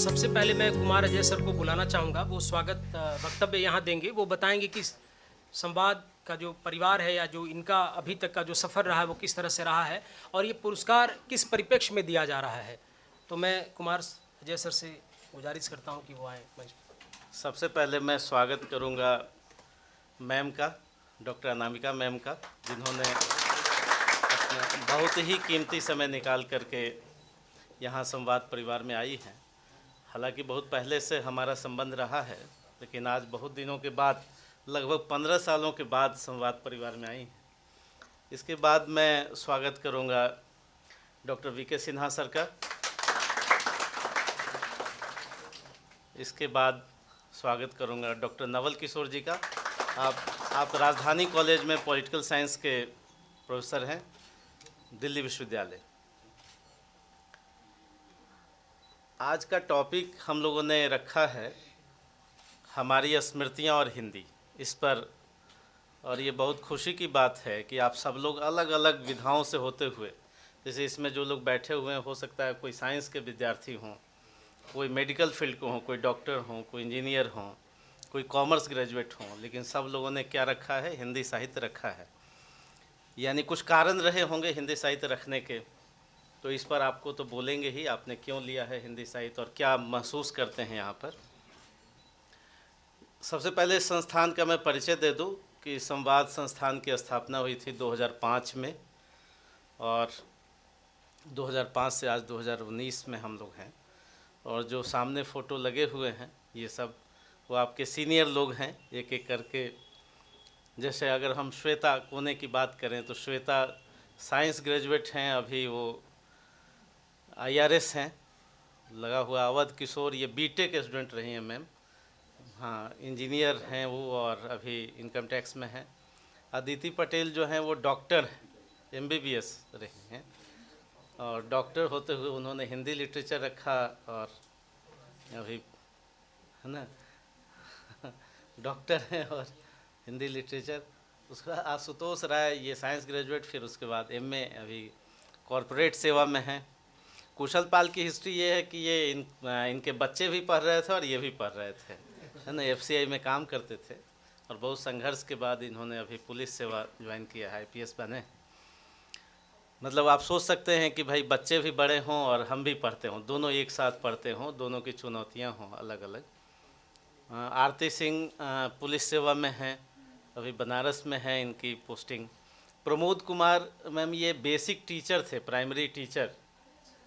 सबसे पहले मैं कुमार अजय सर को बुलाना चाहूँगा। वो स्वागत वक्तव्य यहाँ देंगे। वो बताएंगे कि संवाद का जो परिवार है या जो इनका अभी तक का जो सफ़र रहा है वो किस तरह से रहा है और ये पुरस्कार किस परिप्रेक्ष्य में दिया जा रहा है। तो मैं कुमार अजय सर से गुजारिश करता हूँ कि वो आएँ मंच पर। सबसे पहले मैं स्वागत करूँगा मैम का, डॉक्टर अनामिका मैम का, जिन्होंने अपना बहुत ही कीमती समय निकाल करके यहाँ संवाद परिवार में आई हैं। हालांकि बहुत पहले से हमारा संबंध रहा है, लेकिन आज बहुत दिनों के बाद, लगभग 15 सालों के बाद संवाद परिवार में आई हैं। इसके बाद मैं स्वागत करूँगा डॉक्टर वीके सिन्हा सर का। इसके बाद स्वागत करूँगा डॉक्टर नवल किशोर जी का। आप राजधानी कॉलेज में पॉलिटिकल साइंस के प्रोफेसर हैं, दिल्ली विश्वविद्यालय। आज का टॉपिक हम लोगों ने रखा है हमारी स्मृतियाँ और हिंदी, इस पर। और ये बहुत खुशी की बात है कि आप सब लोग अलग अलग विधाओं से होते हुए, जैसे इसमें जो लोग बैठे हुए हैं, हो सकता है कोई साइंस के विद्यार्थी हों, कोई मेडिकल फील्ड को हों, कोई डॉक्टर हों, कोई इंजीनियर हों, कोई कॉमर्स ग्रेजुएट हों, लेकिन सब लोगों ने क्या रखा है? हिंदी साहित्य रखा है। यानी कुछ कारण रहे होंगे हिंदी साहित्य रखने के, तो इस पर आपको तो बोलेंगे ही, आपने क्यों लिया है हिंदी साहित्य और क्या महसूस करते हैं यहाँ पर। सबसे पहले संस्थान का मैं परिचय दे दूँ कि संवाद संस्थान की स्थापना हुई थी 2005 में, और 2005 से आज 2019 में हम लोग हैं। और जो सामने फ़ोटो लगे हुए हैं ये सब वो आपके सीनियर लोग हैं, एक एक करके। जैसे अगर हम श्वेता कोने की बात करें तो श्वेता साइंस ग्रेजुएट हैं, अभी वो IRS हैं लगा हुआ। अवध किशोर ये BTech स्टूडेंट रही हैं मैम, हाँ इंजीनियर हैं वो, और अभी इनकम टैक्स में हैं। अदिति पटेल जो हैं वो डॉक्टर हैं, MBBS रही हैं, और डॉक्टर होते हुए उन्होंने हिंदी लिटरेचर रखा, और अभी है ना डॉक्टर हैं और हिंदी लिटरेचर। उसका आशुतोष राय ये साइंस ग्रेजुएट, फिर उसके बाद MA अभी कॉरपोरेट सेवा में हैं। कुशल पाल की हिस्ट्री ये है कि ये इनके बच्चे भी पढ़ रहे थे और ये भी पढ़ रहे थे, है ना, FCI में काम करते थे, और बहुत संघर्ष के बाद इन्होंने अभी पुलिस सेवा ज्वाइन किया है, IPS बने। मतलब आप सोच सकते हैं कि भाई बच्चे भी बड़े हों और हम भी पढ़ते हों, दोनों एक साथ पढ़ते हों, दोनों की चुनौतियाँ हों अलग अलग। आरती सिंह पुलिस सेवा में हैं, अभी बनारस में है इनकी पोस्टिंग। प्रमोद कुमार मैम ये बेसिक टीचर थे, प्राइमरी टीचर,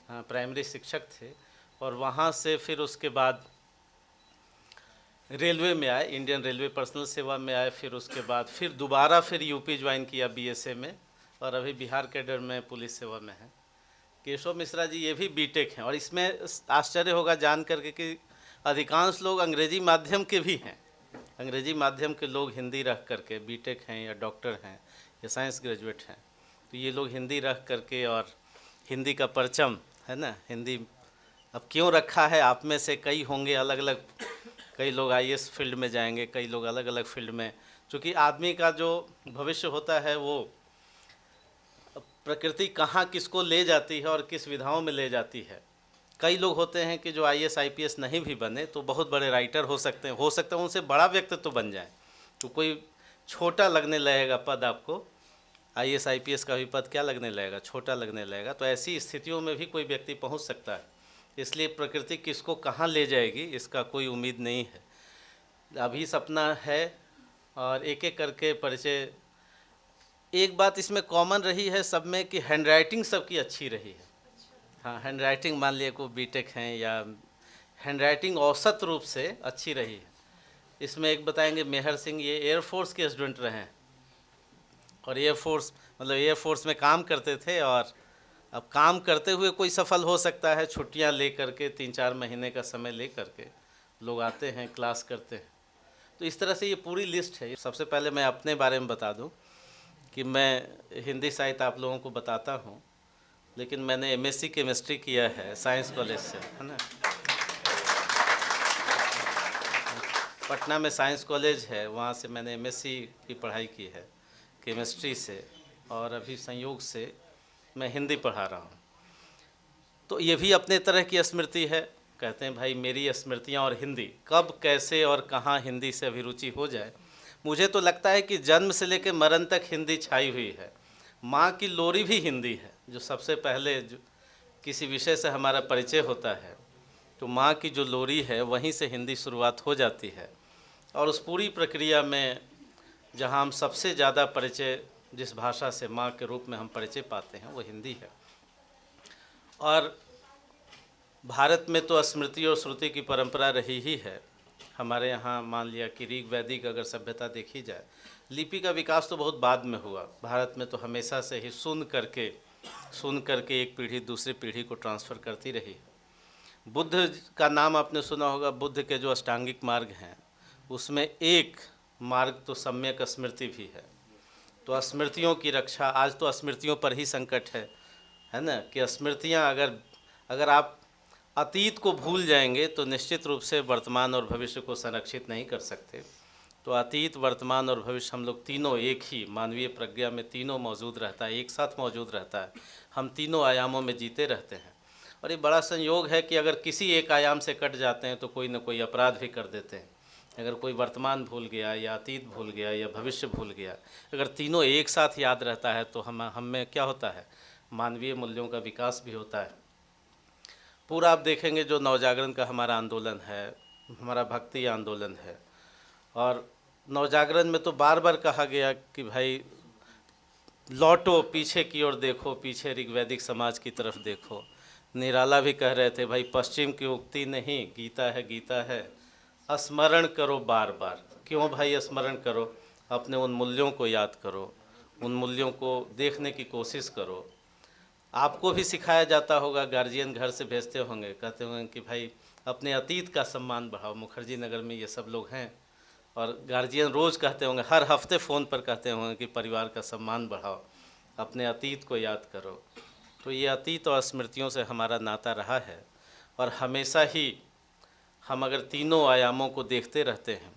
प्राइमरी शिक्षक थे, और वहाँ से फिर उसके बाद रेलवे में आए, इंडियन रेलवे पर्सनल सेवा में आए, फिर उसके बाद फिर दोबारा फिर UP ज्वाइन किया BSA में, और अभी बिहार कैडर में पुलिस सेवा में है। केशव मिश्रा जी ये भी BTech हैं, और इसमें आश्चर्य होगा जान करके कि अधिकांश लोग अंग्रेजी माध्यम के भी हैं। अंग्रेजी माध्यम के लोग हिंदी रख करके BTech हैं या डॉक्टर हैं या साइंस ग्रेजुएट हैं, तो ये लोग हिंदी रख करके, और हिंदी का परचम है ना, हिंदी अब क्यों रखा है, आप में से कई होंगे अलग अलग, कई लोग IAS फील्ड में जाएंगे, कई लोग अलग अलग फील्ड में। क्योंकि आदमी का जो भविष्य होता है वो प्रकृति कहाँ किसको ले जाती है और किस विधाओं में ले जाती है। कई लोग होते हैं कि जो IAS IPS नहीं भी बने तो बहुत बड़े राइटर हो सकते हैं उनसे बड़ा व्यक्तित्व तो बन जाए। तो कोई छोटा लगने लगेगा पद आपको, IAS IPS का भी पद क्या लगने लगेगा, छोटा लगने लगेगा। तो ऐसी स्थितियों में भी कोई व्यक्ति पहुंच सकता है, इसलिए प्रकृति किसको कहाँ ले जाएगी इसका कोई उम्मीद नहीं है। अभी सपना है, और एक एक करके परिचय। एक बात इसमें कॉमन रही है सब में कि हैंडराइटिंग सबकी अच्छी रही है। हाँ, हैंडराइटिंग मान लिया कोई BTech हैं, या हैंडराइटिंग औसत रूप से अच्छी रही है। इसमें एक बताएंगे मेहर सिंह, ये एयरफोर्स के स्टूडेंट रहे हैं, और एयरफोर्स में काम करते थे, और अब काम करते हुए कोई सफल हो सकता है, छुट्टियां ले करके 3-4 महीने का समय ले करके लोग आते हैं, क्लास करते हैं। तो इस तरह से ये पूरी लिस्ट है। सबसे पहले मैं अपने बारे में बता दूं कि मैं हिंदी साहित्य आप लोगों को बताता हूं, लेकिन मैंने MSc केमिस्ट्री किया है साइंस कॉलेज से, है ना। पटना में साइंस कॉलेज है, वहाँ से मैंने MSc की पढ़ाई की है केमिस्ट्री से, और अभी संयोग से मैं हिंदी पढ़ा रहा हूँ। तो ये भी अपने तरह की स्मृति है। कहते हैं भाई मेरी स्मृतियाँ और हिंदी, कब कैसे और कहाँ हिंदी से अभिरुचि हो जाए। मुझे तो लगता है कि जन्म से लेकर मरण तक हिंदी छाई हुई है। माँ की लोरी भी हिंदी है, जो सबसे पहले जो किसी विषय से हमारा परिचय होता है तो माँ की जो लोरी है वहीं से हिंदी शुरुआत हो जाती है। और उस पूरी प्रक्रिया में जहाँ हम सबसे ज़्यादा परिचय जिस भाषा से माँ के रूप में हम परिचय पाते हैं वो हिंदी है। और भारत में तो स्मृति और श्रुति की परंपरा रही ही है। हमारे यहाँ मान लिया कि ऋग वैदिक अगर सभ्यता देखी जाए, लिपि का विकास तो बहुत बाद में हुआ। भारत में तो हमेशा से ही सुन करके एक पीढ़ी दूसरी पीढ़ी को ट्रांसफ़र करती रही। बुद्ध का नाम आपने सुना होगा। बुद्ध के जो अष्टांगिक मार्ग हैं उसमें एक मार्ग तो सम्यक स्मृति भी है। तो स्मृतियों की रक्षा, आज तो स्मृतियों पर ही संकट है ना, कि स्मृतियाँ अगर आप अतीत को भूल जाएंगे तो निश्चित रूप से वर्तमान और भविष्य को संरक्षित नहीं कर सकते। तो अतीत, वर्तमान और भविष्य हम लोग तीनों एक ही मानवीय प्रज्ञा में तीनों मौजूद रहता है, एक साथ मौजूद रहता है। हम तीनों आयामों में जीते रहते हैं। और ये बड़ा संयोग है कि अगर किसी एक आयाम से कट जाते हैं तो कोई न कोई अपराध भी कर देते हैं। अगर कोई वर्तमान भूल गया या अतीत भूल गया या भविष्य भूल गया, अगर तीनों एक साथ याद रहता है तो हम में क्या होता है, मानवीय मूल्यों का विकास भी होता है। पूरा आप देखेंगे जो नवजागरण का हमारा आंदोलन है, हमारा भक्ति आंदोलन है, और नवजागरण में तो बार बार कहा गया कि भाई लौटो पीछे की ओर देखो, पीछे ऋग्वैदिक समाज की तरफ देखो। निराला भी कह रहे थे भाई पश्चिम की उक्ति नहीं, गीता है, स्मरण करो बार बार। क्यों भाई स्मरण करो? अपने उन मूल्यों को याद करो, उन मूल्यों को देखने की कोशिश करो। आपको भी सिखाया जाता होगा, गार्जियन घर से भेजते होंगे, कहते होंगे कि भाई अपने अतीत का सम्मान बढ़ाओ। मुखर्जी नगर में ये सब लोग हैं और गार्जियन रोज़ कहते होंगे, हर हफ्ते फ़ोन पर कहते होंगे कि परिवार का सम्मान बढ़ाओ, अपने अतीत को याद करो। तो ये अतीत और स्मृतियों से हमारा नाता रहा है। और हमेशा ही हम अगर तीनों आयामों को देखते रहते हैं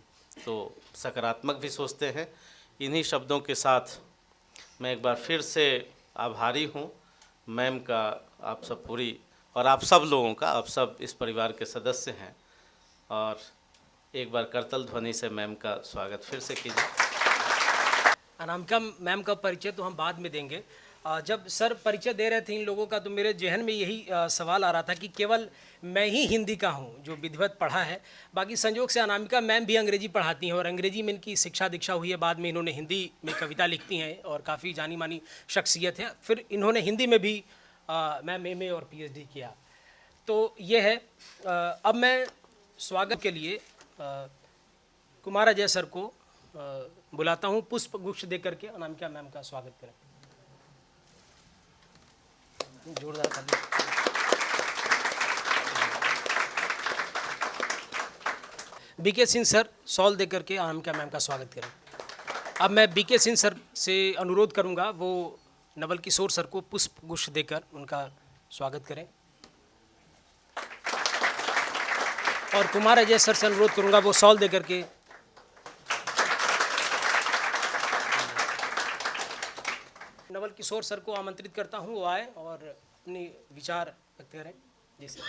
तो सकारात्मक भी सोचते हैं। इन्हीं शब्दों के साथ मैं एक बार फिर से आभारी हूँ मैम का, आप सब पूरी और आप सब लोगों का। आप सब इस परिवार के सदस्य हैं और एक बार करतल ध्वनि से मैम का स्वागत फिर से कीजिए। अनामिका मैम का परिचय तो हम बाद में देंगे। जब सर परिचय दे रहे थे इन लोगों का तो मेरे जहन में यही सवाल आ रहा था कि केवल मैं ही हिंदी का हूँ जो विधिवत पढ़ा है, बाकी संयोग से अनामिका मैम भी अंग्रेजी पढ़ाती हैं और अंग्रेजी में इनकी शिक्षा दीक्षा हुई है। बाद में इन्होंने हिंदी में कविता लिखती हैं और काफ़ी जानी मानी शख्सियत है। फिर इन्होंने हिंदी में भी मैम एमए और पीएचडी किया। तो ये है। अब मैं स्वागत के लिए कुमार अजय सर को बुलाता हूँ। पुष्प गुच्छ दे करके अनामिका मैम का स्वागत करें। जोरदार ताली। बीके सिंह सर शॉल दे करके अनामिका मैम का स्वागत करें। अब मैं बीके सिंह सर से अनुरोध करूंगा वो नवल किशोर सर को पुष्प गुच्छ देकर उनका स्वागत करें और कुमार अजय सर से अनुरोध करूंगा वो शॉल दे करके नवल किशोर सर को आमंत्रित करता हूं वो आए और अपनी विचार व्यक्त करें। जी सर।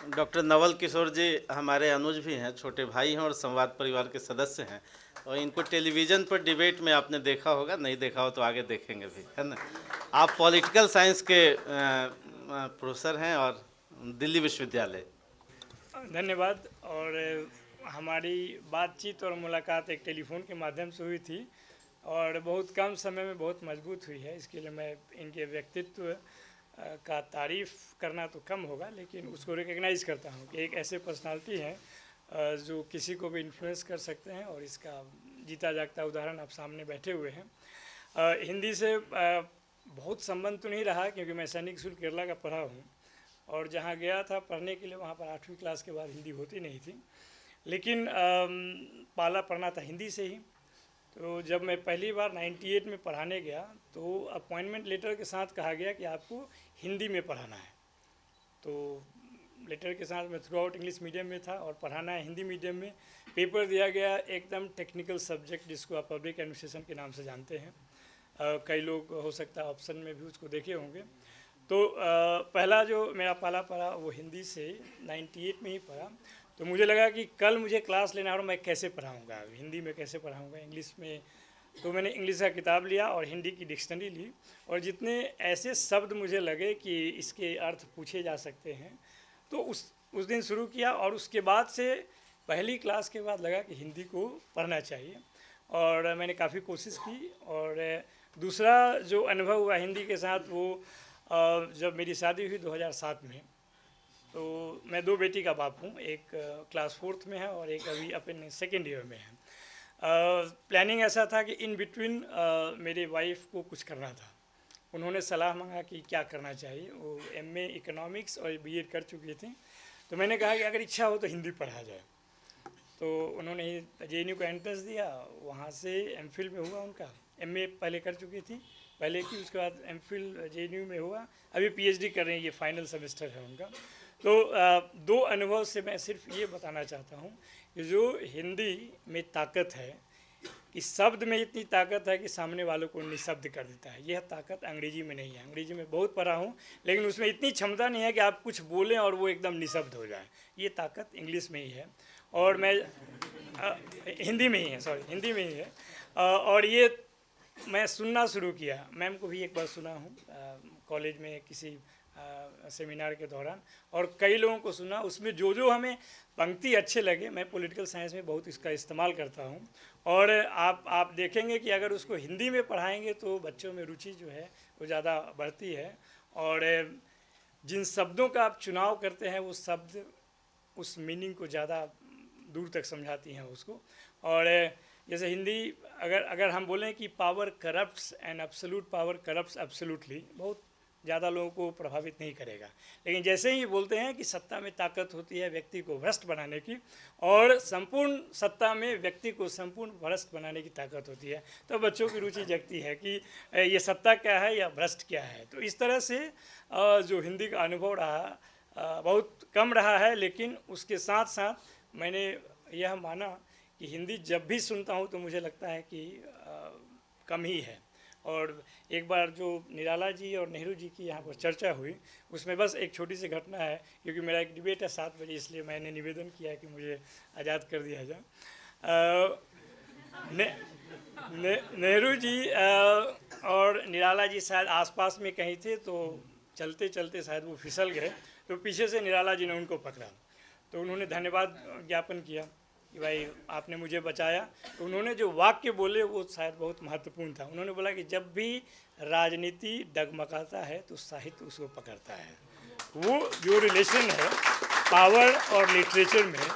डॉक्टर नवल किशोर जी हमारे अनुज भी हैं, छोटे भाई हैं और संवाद परिवार के सदस्य हैं। और इनको टेलीविज़न पर डिबेट में आपने देखा होगा, नहीं देखा हो तो आगे देखेंगे भी, है ना। आप पॉलिटिकल साइंस के प्रोफेसर हैं और दिल्ली विश्वविद्यालय। धन्यवाद। और हमारी बातचीत और मुलाकात एक टेलीफोन के माध्यम से हुई थी और बहुत कम समय में बहुत मजबूत हुई है। इसके लिए मैं इनके व्यक्तित्व का तारीफ़ करना तो कम होगा, लेकिन उसको रिकग्नाइज़ करता हूँ कि एक ऐसे पर्सनालिटी हैं जो किसी को भी इन्फ्लुएंस कर सकते हैं और इसका जीता जागता उदाहरण आप सामने बैठे हुए हैं। हिंदी से बहुत संबंध तो नहीं रहा क्योंकि मैं सैनिक स्कूल केरला का पढ़ा हूँ और जहाँ गया था पढ़ने के लिए वहाँ पर 8वीं क्लास के बाद हिंदी होती नहीं थी, लेकिन पाला पढ़ना था हिंदी से ही। तो जब मैं पहली बार 98 में पढ़ाने गया तो अपॉइंटमेंट लेटर के साथ कहा गया कि आपको हिंदी में पढ़ाना है। तो लेटर के साथ मैं थ्रू आउट इंग्लिश मीडियम में था और पढ़ाना है हिंदी मीडियम में। पेपर दिया गया एकदम टेक्निकल सब्जेक्ट जिसको आप पब्लिक एडमिनिस्ट्रेशन के नाम से जानते हैं। कई लोग हो सकता है ऑप्शन में भी उसको देखे होंगे। तो पहला जो मेरा पाला पड़ा वो हिंदी से 98 में ही पढ़ा। तो मुझे लगा कि कल मुझे क्लास लेना और मैं कैसे पढ़ाऊँगा, हिंदी में कैसे पढ़ाऊँगा, इंग्लिश में। तो मैंने इंग्लिश का किताब लिया और हिंदी की डिक्शनरी ली, और जितने ऐसे शब्द मुझे लगे कि इसके अर्थ पूछे जा सकते हैं, तो उस दिन शुरू किया। और उसके बाद से पहली क्लास के बाद लगा कि हिंदी को पढ़ना चाहिए, और मैंने काफ़ी कोशिश की। और दूसरा जो अनुभव हुआ हिंदी के साथ वो जब मेरी शादी हुई 2007 में। तो मैं 2 बेटी का बाप हूँ, एक क्लास 4th में है और एक अभी अपने 2nd ईयर में है। प्लानिंग ऐसा था कि इन बिटवीन मेरे वाइफ को कुछ करना था। उन्होंने सलाह मांगा कि क्या करना चाहिए। वो MA इकोनॉमिक्स और BEd कर चुकी थी। तो मैंने कहा कि अगर इच्छा हो तो हिंदी पढ़ा जाए। तो उन्होंने JNU का एंट्रेंस दिया, वहाँ से MPhil में हुआ उनका। MA पहले कर चुकी थी पहले की, उसके बाद MPhil JNU में हुआ, अभी PhD कर रही हैं, ये फाइनल सेमेस्टर है उनका। तो 2 अनुभव से मैं सिर्फ ये बताना चाहता हूँ कि जो हिंदी में ताकत है, कि शब्द में इतनी ताकत है कि सामने वालों को निशब्द कर देता है। यह ताकत अंग्रेजी में नहीं है। अंग्रेजी में बहुत पढ़ा हूँ, लेकिन उसमें इतनी क्षमता नहीं है कि आप कुछ बोलें और वो एकदम निशब्द हो जाए। ये ताकत इंग्लिश में ही है, और मैं हिंदी में ही है, सॉरी हिंदी में ही है। और ये मैं सुनना शुरू किया। मैम को भी एक बार सुना हूँ कॉलेज में किसी सेमिनार के दौरान, और कई लोगों को सुना। उसमें जो हमें पंक्ति अच्छे लगे, मैं पॉलिटिकल साइंस में बहुत इसका इस्तेमाल करता हूँ। और आप देखेंगे कि अगर उसको हिंदी में पढ़ाएंगे तो बच्चों में रुचि जो है वो ज़्यादा बढ़ती है। और जिन शब्दों का आप चुनाव करते हैं वो शब्द उस मीनिंग को ज़्यादा दूर तक समझाती हैं उसको। और जैसे हिंदी अगर हम बोलें कि power corrupts and absolute power corrupts absolutely, बहुत ज़्यादा लोगों को प्रभावित नहीं करेगा। लेकिन जैसे ही बोलते हैं कि सत्ता में ताकत होती है व्यक्ति को भ्रष्ट बनाने की, और संपूर्ण सत्ता में व्यक्ति को संपूर्ण भ्रष्ट बनाने की ताकत होती है, तो बच्चों की रुचि जगती है कि ये सत्ता क्या है या भ्रष्ट क्या है। तो इस तरह से जो हिंदी का अनुभव रहा बहुत कम रहा है, लेकिन उसके साथ साथ मैंने यह माना कि हिंदी जब भी सुनता हूँ तो मुझे लगता है कि कम ही है। और एक बार जो निराला जी और नेहरू जी की यहाँ पर चर्चा हुई, उसमें बस एक छोटी सी घटना है, क्योंकि मेरा एक डिबेट है 7 बजे, इसलिए मैंने निवेदन किया कि मुझे आज़ाद कर दिया जाए। नेहरू जी और निराला जी शायद आसपास में कहीं थे, तो चलते चलते शायद वो फिसल गए, तो पीछे से निराला जी ने उनको पकड़ा। तो उन्होंने धन्यवाद ज्ञापन किया कि भाई आपने मुझे बचाया। तो उन्होंने जो वाक्य बोले वो शायद बहुत महत्वपूर्ण था। उन्होंने बोला कि जब भी राजनीति डगमगाता है तो साहित्य उसको पकड़ता है। वो जो रिलेशन है पावर और लिटरेचर में,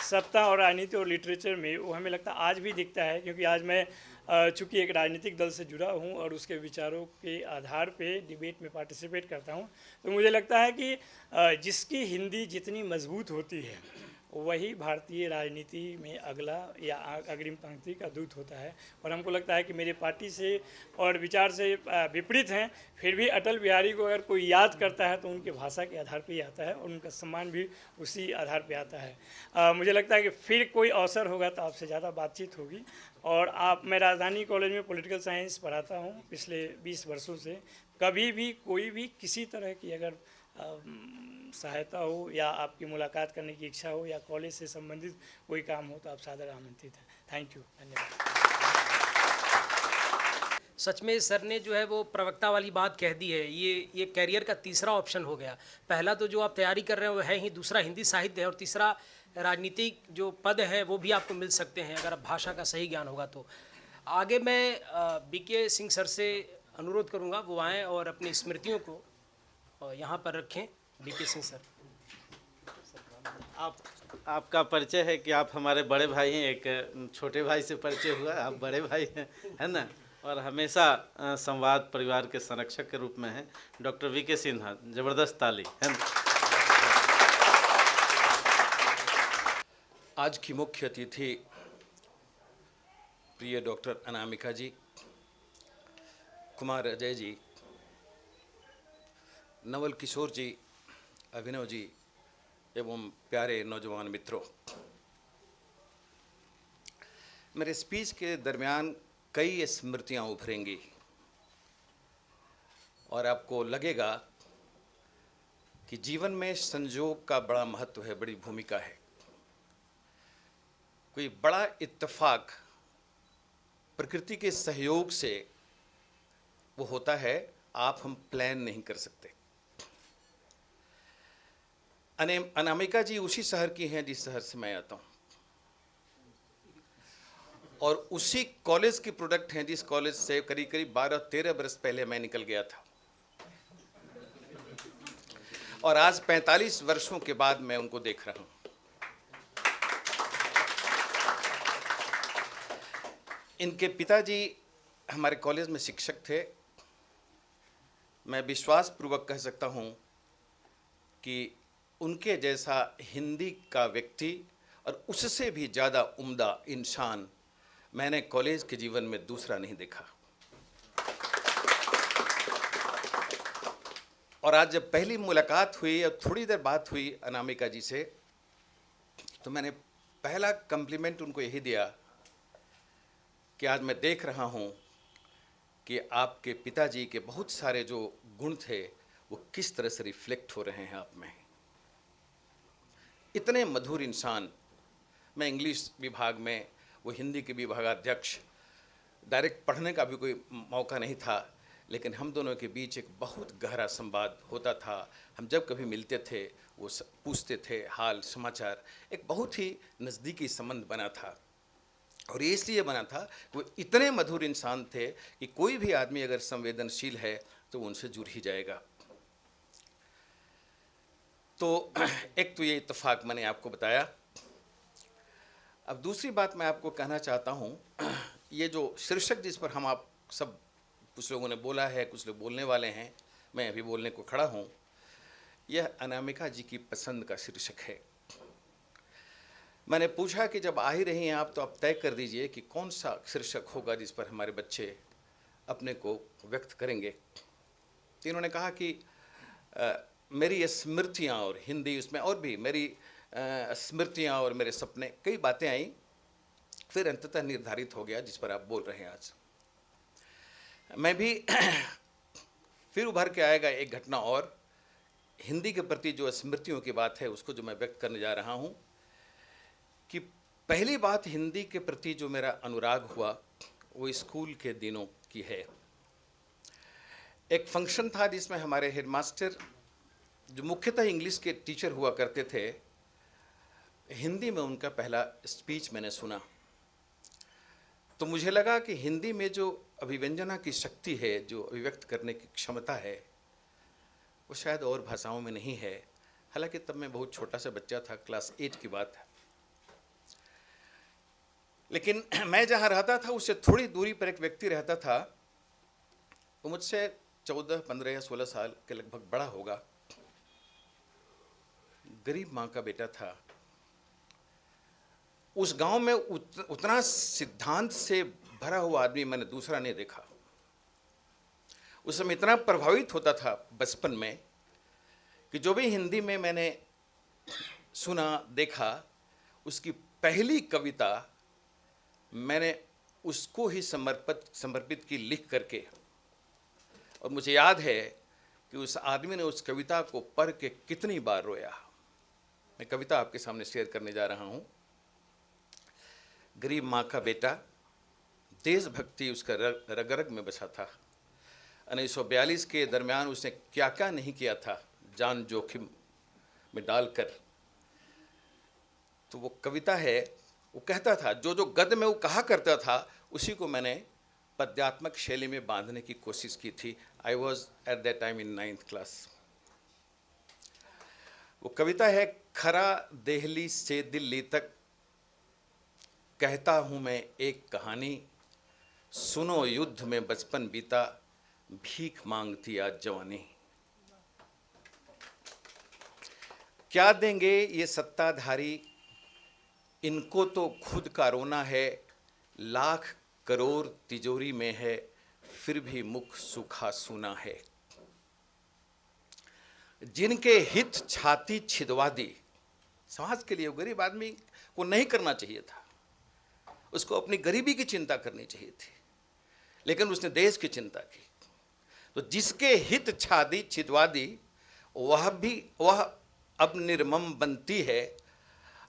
सत्ता और राजनीति और लिटरेचर में, वो हमें लगता है आज भी दिखता है। क्योंकि आज मैं चूँकि एक राजनीतिक दल से जुड़ा हूँ और उसके विचारों के आधार पे डिबेट में पार्टिसिपेट करता हूँ, तो मुझे लगता है कि जिसकी हिंदी जितनी मजबूत होती है वही भारतीय राजनीति में अगला या अग्रिम पंक्ति का दूत होता है। और हमको लगता है कि मेरे पार्टी से और विचार से विपरीत हैं, फिर भी अटल बिहारी को अगर कोई याद करता है तो उनके भाषा के आधार पे ही आता है, और उनका सम्मान भी उसी आधार पे आता है। मुझे लगता है कि फिर कोई अवसर होगा तो आपसे ज़्यादा बातचीत होगी। और मैं राजधानी कॉलेज में पॉलिटिकल साइंस पढ़ाता हूँ पिछले 20 वर्षों से। कभी भी कोई भी किसी तरह की अगर सहायता हो या आपकी मुलाकात करने की इच्छा हो या कॉलेज से संबंधित कोई काम हो तो आप सादर आमंत्रित हैं। थैंक यू, धन्यवाद। सच में सर ने जो है वो प्रवक्ता वाली बात कह दी है। ये कैरियर का तीसरा ऑप्शन हो गया। पहला तो जो आप तैयारी कर रहे हैं वो है ही, दूसरा हिंदी साहित्य है, और तीसरा राजनीतिक जो पद है वो भी आपको मिल सकते हैं अगर भाषा का सही ज्ञान होगा तो। आगे मैं BK सिंह सर से अनुरोध करूंगा वो आएँ और अपनी स्मृतियों को यहाँ पर रखें। BK सिंह सर, आपका परिचय है कि आप हमारे बड़े भाई हैं। एक छोटे भाई से परिचय हुआ, आप बड़े भाई हैं, है ना। और हमेशा संवाद परिवार के संरक्षक के रूप में हैं। डॉक्टर VK सिन्हा, ज़बरदस्त ताली, है ना। आज की मुख्य अतिथि प्रिय डॉक्टर अनामिका जी, कुमार अजय जी, नवल किशोर जी, अभिनव जी एवं प्यारे नौजवान मित्रों, मेरे स्पीच के दरमियान कई स्मृतियां उभरेंगी और आपको लगेगा कि जीवन में संयोग का बड़ा महत्व है, बड़ी भूमिका है। कोई बड़ा इत्तेफाक प्रकृति के सहयोग से वो होता है, आप हम प्लान नहीं कर सकते। अनामिका जी उसी शहर की हैं जिस शहर से मैं आता हूँ, और उसी कॉलेज की प्रोडक्ट हैं जिस कॉलेज से करीब करीब 12-13 बरस पहले मैं निकल गया था, और आज 45 वर्षों के बाद मैं उनको देख रहा हूँ। इनके पिताजी हमारे कॉलेज में शिक्षक थे। मैं विश्वासपूर्वक कह सकता हूँ कि उनके जैसा हिंदी का व्यक्ति और उससे भी ज़्यादा उम्दा इंसान मैंने कॉलेज के जीवन में दूसरा नहीं देखा। और आज जब पहली मुलाकात हुई और थोड़ी देर बात हुई अनामिका जी से, तो मैंने पहला कम्प्लीमेंट उनको यही दिया कि आज मैं देख रहा हूँ कि आपके पिताजी के बहुत सारे जो गुण थे वो किस तरह से रिफ्लेक्ट हो रहे हैं आप में। इतने मधुर इंसान। मैं इंग्लिश विभाग में, वो हिंदी के विभागाध्यक्ष, डायरेक्ट पढ़ने का भी कोई मौका नहीं था, लेकिन हम दोनों के बीच एक बहुत गहरा संवाद होता था। हम जब कभी मिलते थे वो पूछते थे हाल समाचार, एक बहुत ही नज़दीकी संबंध बना था। और ये इसलिए बना था वो इतने मधुर इंसान थे कि कोई भी आदमी अगर संवेदनशील है तो वो उनसे जुड़ ही जाएगा। तो एक तो ये इत्तेफाक मैंने आपको बताया। अब दूसरी बात मैं आपको कहना चाहता हूँ, ये जो शीर्षक जिस पर हम आप सब, कुछ लोगों ने बोला है, कुछ लोग बोलने वाले हैं, मैं अभी बोलने को खड़ा हूँ, यह अनामिका जी की पसंद का शीर्षक है। मैंने पूछा कि जब आ ही रही हैं आप तो आप तय कर दीजिए कि कौन सा शीर्षक होगा जिस पर हमारे बच्चे अपने को व्यक्त करेंगे। तो इन्होंने कहा कि मेरी स्मृतियाँ, और हिंदी उसमें और भी, मेरी स्मृतियाँ और मेरे सपने, कई बातें आई। फिर अंततः निर्धारित हो गया जिस पर आप बोल रहे हैं आज। मैं भी फिर उभर के आएगा एक घटना और, हिंदी के प्रति जो स्मृतियों की बात है उसको जो मैं व्यक्त करने जा रहा हूँ। कि पहली बात हिंदी के प्रति जो मेरा अनुराग हुआ वो स्कूल के दिनों की है। एक फंक्शन था जिसमें हमारे हेडमास्टर, जो मुख्यतः इंग्लिश के टीचर हुआ करते थे, हिंदी में उनका पहला स्पीच मैंने सुना। तो मुझे लगा कि हिंदी में जो अभिव्यंजना की शक्ति है, जो अभिव्यक्त करने की क्षमता है, वो शायद और भाषाओं में नहीं है। हालांकि तब मैं बहुत छोटा सा बच्चा था, क्लास 8 की बात है। लेकिन मैं जहाँ रहता था उससे थोड़ी दूरी पर एक व्यक्ति रहता था। वो मुझसे 14, 15 या 16 साल के लगभग बड़ा होगा। गरीब माँ का बेटा था। उस गांव में उतना सिद्धांत से भरा हुआ आदमी मैंने दूसरा नहीं देखा। उस समय इतना प्रभावित होता था बचपन में कि जो भी हिंदी में मैंने सुना, देखा, उसकी पहली कविता मैंने उसको ही समर्पित की लिख करके। और मुझे याद है कि उस आदमी ने उस कविता को पढ़ के कितनी बार रोया। मैं कविता आपके सामने शेयर करने जा रहा हूँ। गरीब माँ का बेटा, देशभक्ति उसका रग रग में बसा था। 1942 के दरमियान उसने क्या क्या नहीं किया था जान जोखिम में डालकर। तो वो कविता है, वो कहता था, जो जो गद्य में वो कहा करता था उसी को मैंने पद्यात्मक शैली में बांधने की कोशिश की थी। I was at that time in 9th class. वो कविता है, खरा देहली से दिल्ली तक कहता हूँ मैं एक कहानी, सुनो युद्ध में बचपन बीता, भीख मांगती आज जवानी। क्या देंगे ये सत्ताधारी, इनको तो खुद का रोना है, लाख करोड़ तिजोरी में है, फिर भी मुख सूखा सूना है। जिनके हित छाती छिदवा दी, समाज के लिए गरीब आदमी को नहीं करना चाहिए था, उसको अपनी गरीबी की चिंता करनी चाहिए थी, लेकिन उसने देश की चिंता की। तो जिसके हित छाती छिदवा दी, वह अब निर्मम बनती है,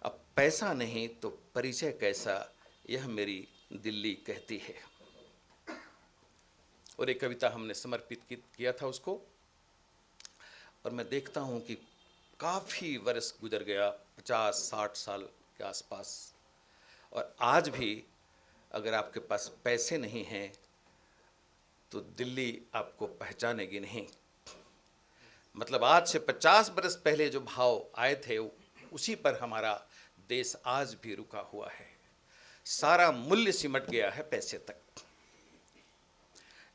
अब पैसा नहीं तो परिचय कैसा, यह मेरी दिल्ली कहती है। और एक कविता हमने समर्पित किया था उसको, और मैं देखता हूँ कि काफ़ी वर्ष गुजर गया, 50-60 साल के आसपास, और आज भी अगर आपके पास पैसे नहीं हैं तो दिल्ली आपको पहचानेगी नहीं। मतलब आज से 50 बरस पहले जो भाव आए थे उसी पर हमारा देश आज भी रुका हुआ है। सारा मूल्य सिमट गया है पैसे तक।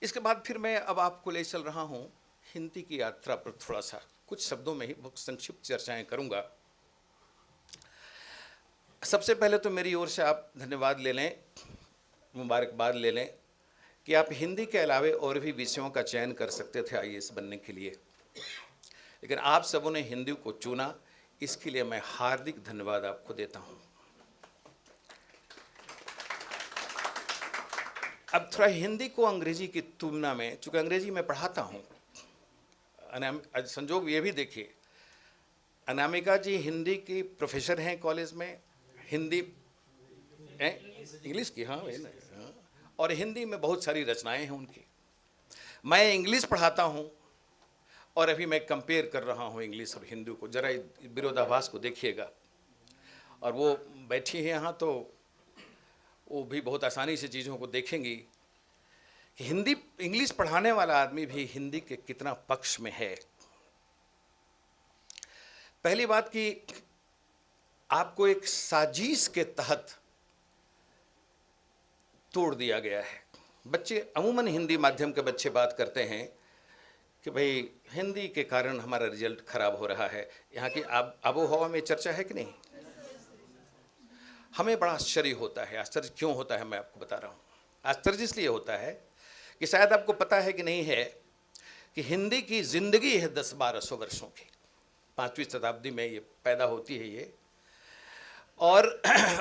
इसके बाद फिर मैं अब आपको ले चल रहा हूँ हिंदी की यात्रा पर, थोड़ा सा कुछ शब्दों में ही बहुत संक्षिप्त चर्चाएं करूँगा। सबसे पहले तो मेरी ओर से आप धन्यवाद ले लें, मुबारकबाद ले लें कि आप हिंदी के अलावे और भी विषयों का चयन कर सकते थे IAS बनने के लिए, लेकिन आप सबों ने हिंदी को चुना, इसके लिए मैं हार्दिक धन्यवाद आपको देता हूँ। अब थोड़ा हिंदी को अंग्रेजी की तुलना में, चूँकि अंग्रेजी में पढ़ाता हूँ, संजोग ये भी देखिए, अनामिका जी हिंदी की प्रोफेसर हैं कॉलेज में, हिंदी इंग्लिश की, हाँ वही ना, हाँ, और हिंदी में बहुत सारी रचनाएं हैं उनकी। मैं इंग्लिश पढ़ाता हूँ और अभी मैं कंपेयर कर रहा हूँ इंग्लिश और हिंदी को, जरा विरोधाभास को देखिएगा। और वो बैठी है यहाँ तो वो भी बहुत आसानी से चीज़ों को देखेंगी कि हिंदी इंग्लिश पढ़ाने वाला आदमी भी हिंदी के कितना पक्ष में है। पहली बात कि आपको एक साजिश के तहत तोड़ दिया गया है। बच्चे अमूमन हिंदी माध्यम के बच्चे बात करते हैं कि भाई हिंदी के कारण हमारा रिजल्ट खराब हो रहा है। यहाँ की आबो हवा में चर्चा है कि नहीं? हमें बड़ा आश्चर्य होता है। आश्चर्य क्यों होता है मैं आपको बता रहा हूँ। आश्चर्य इसलिए होता है कि शायद आपको पता है कि नहीं है कि हिंदी की ज़िंदगी है 10-1200 वर्षों की। 5वीं शताब्दी में ये पैदा होती है ये, और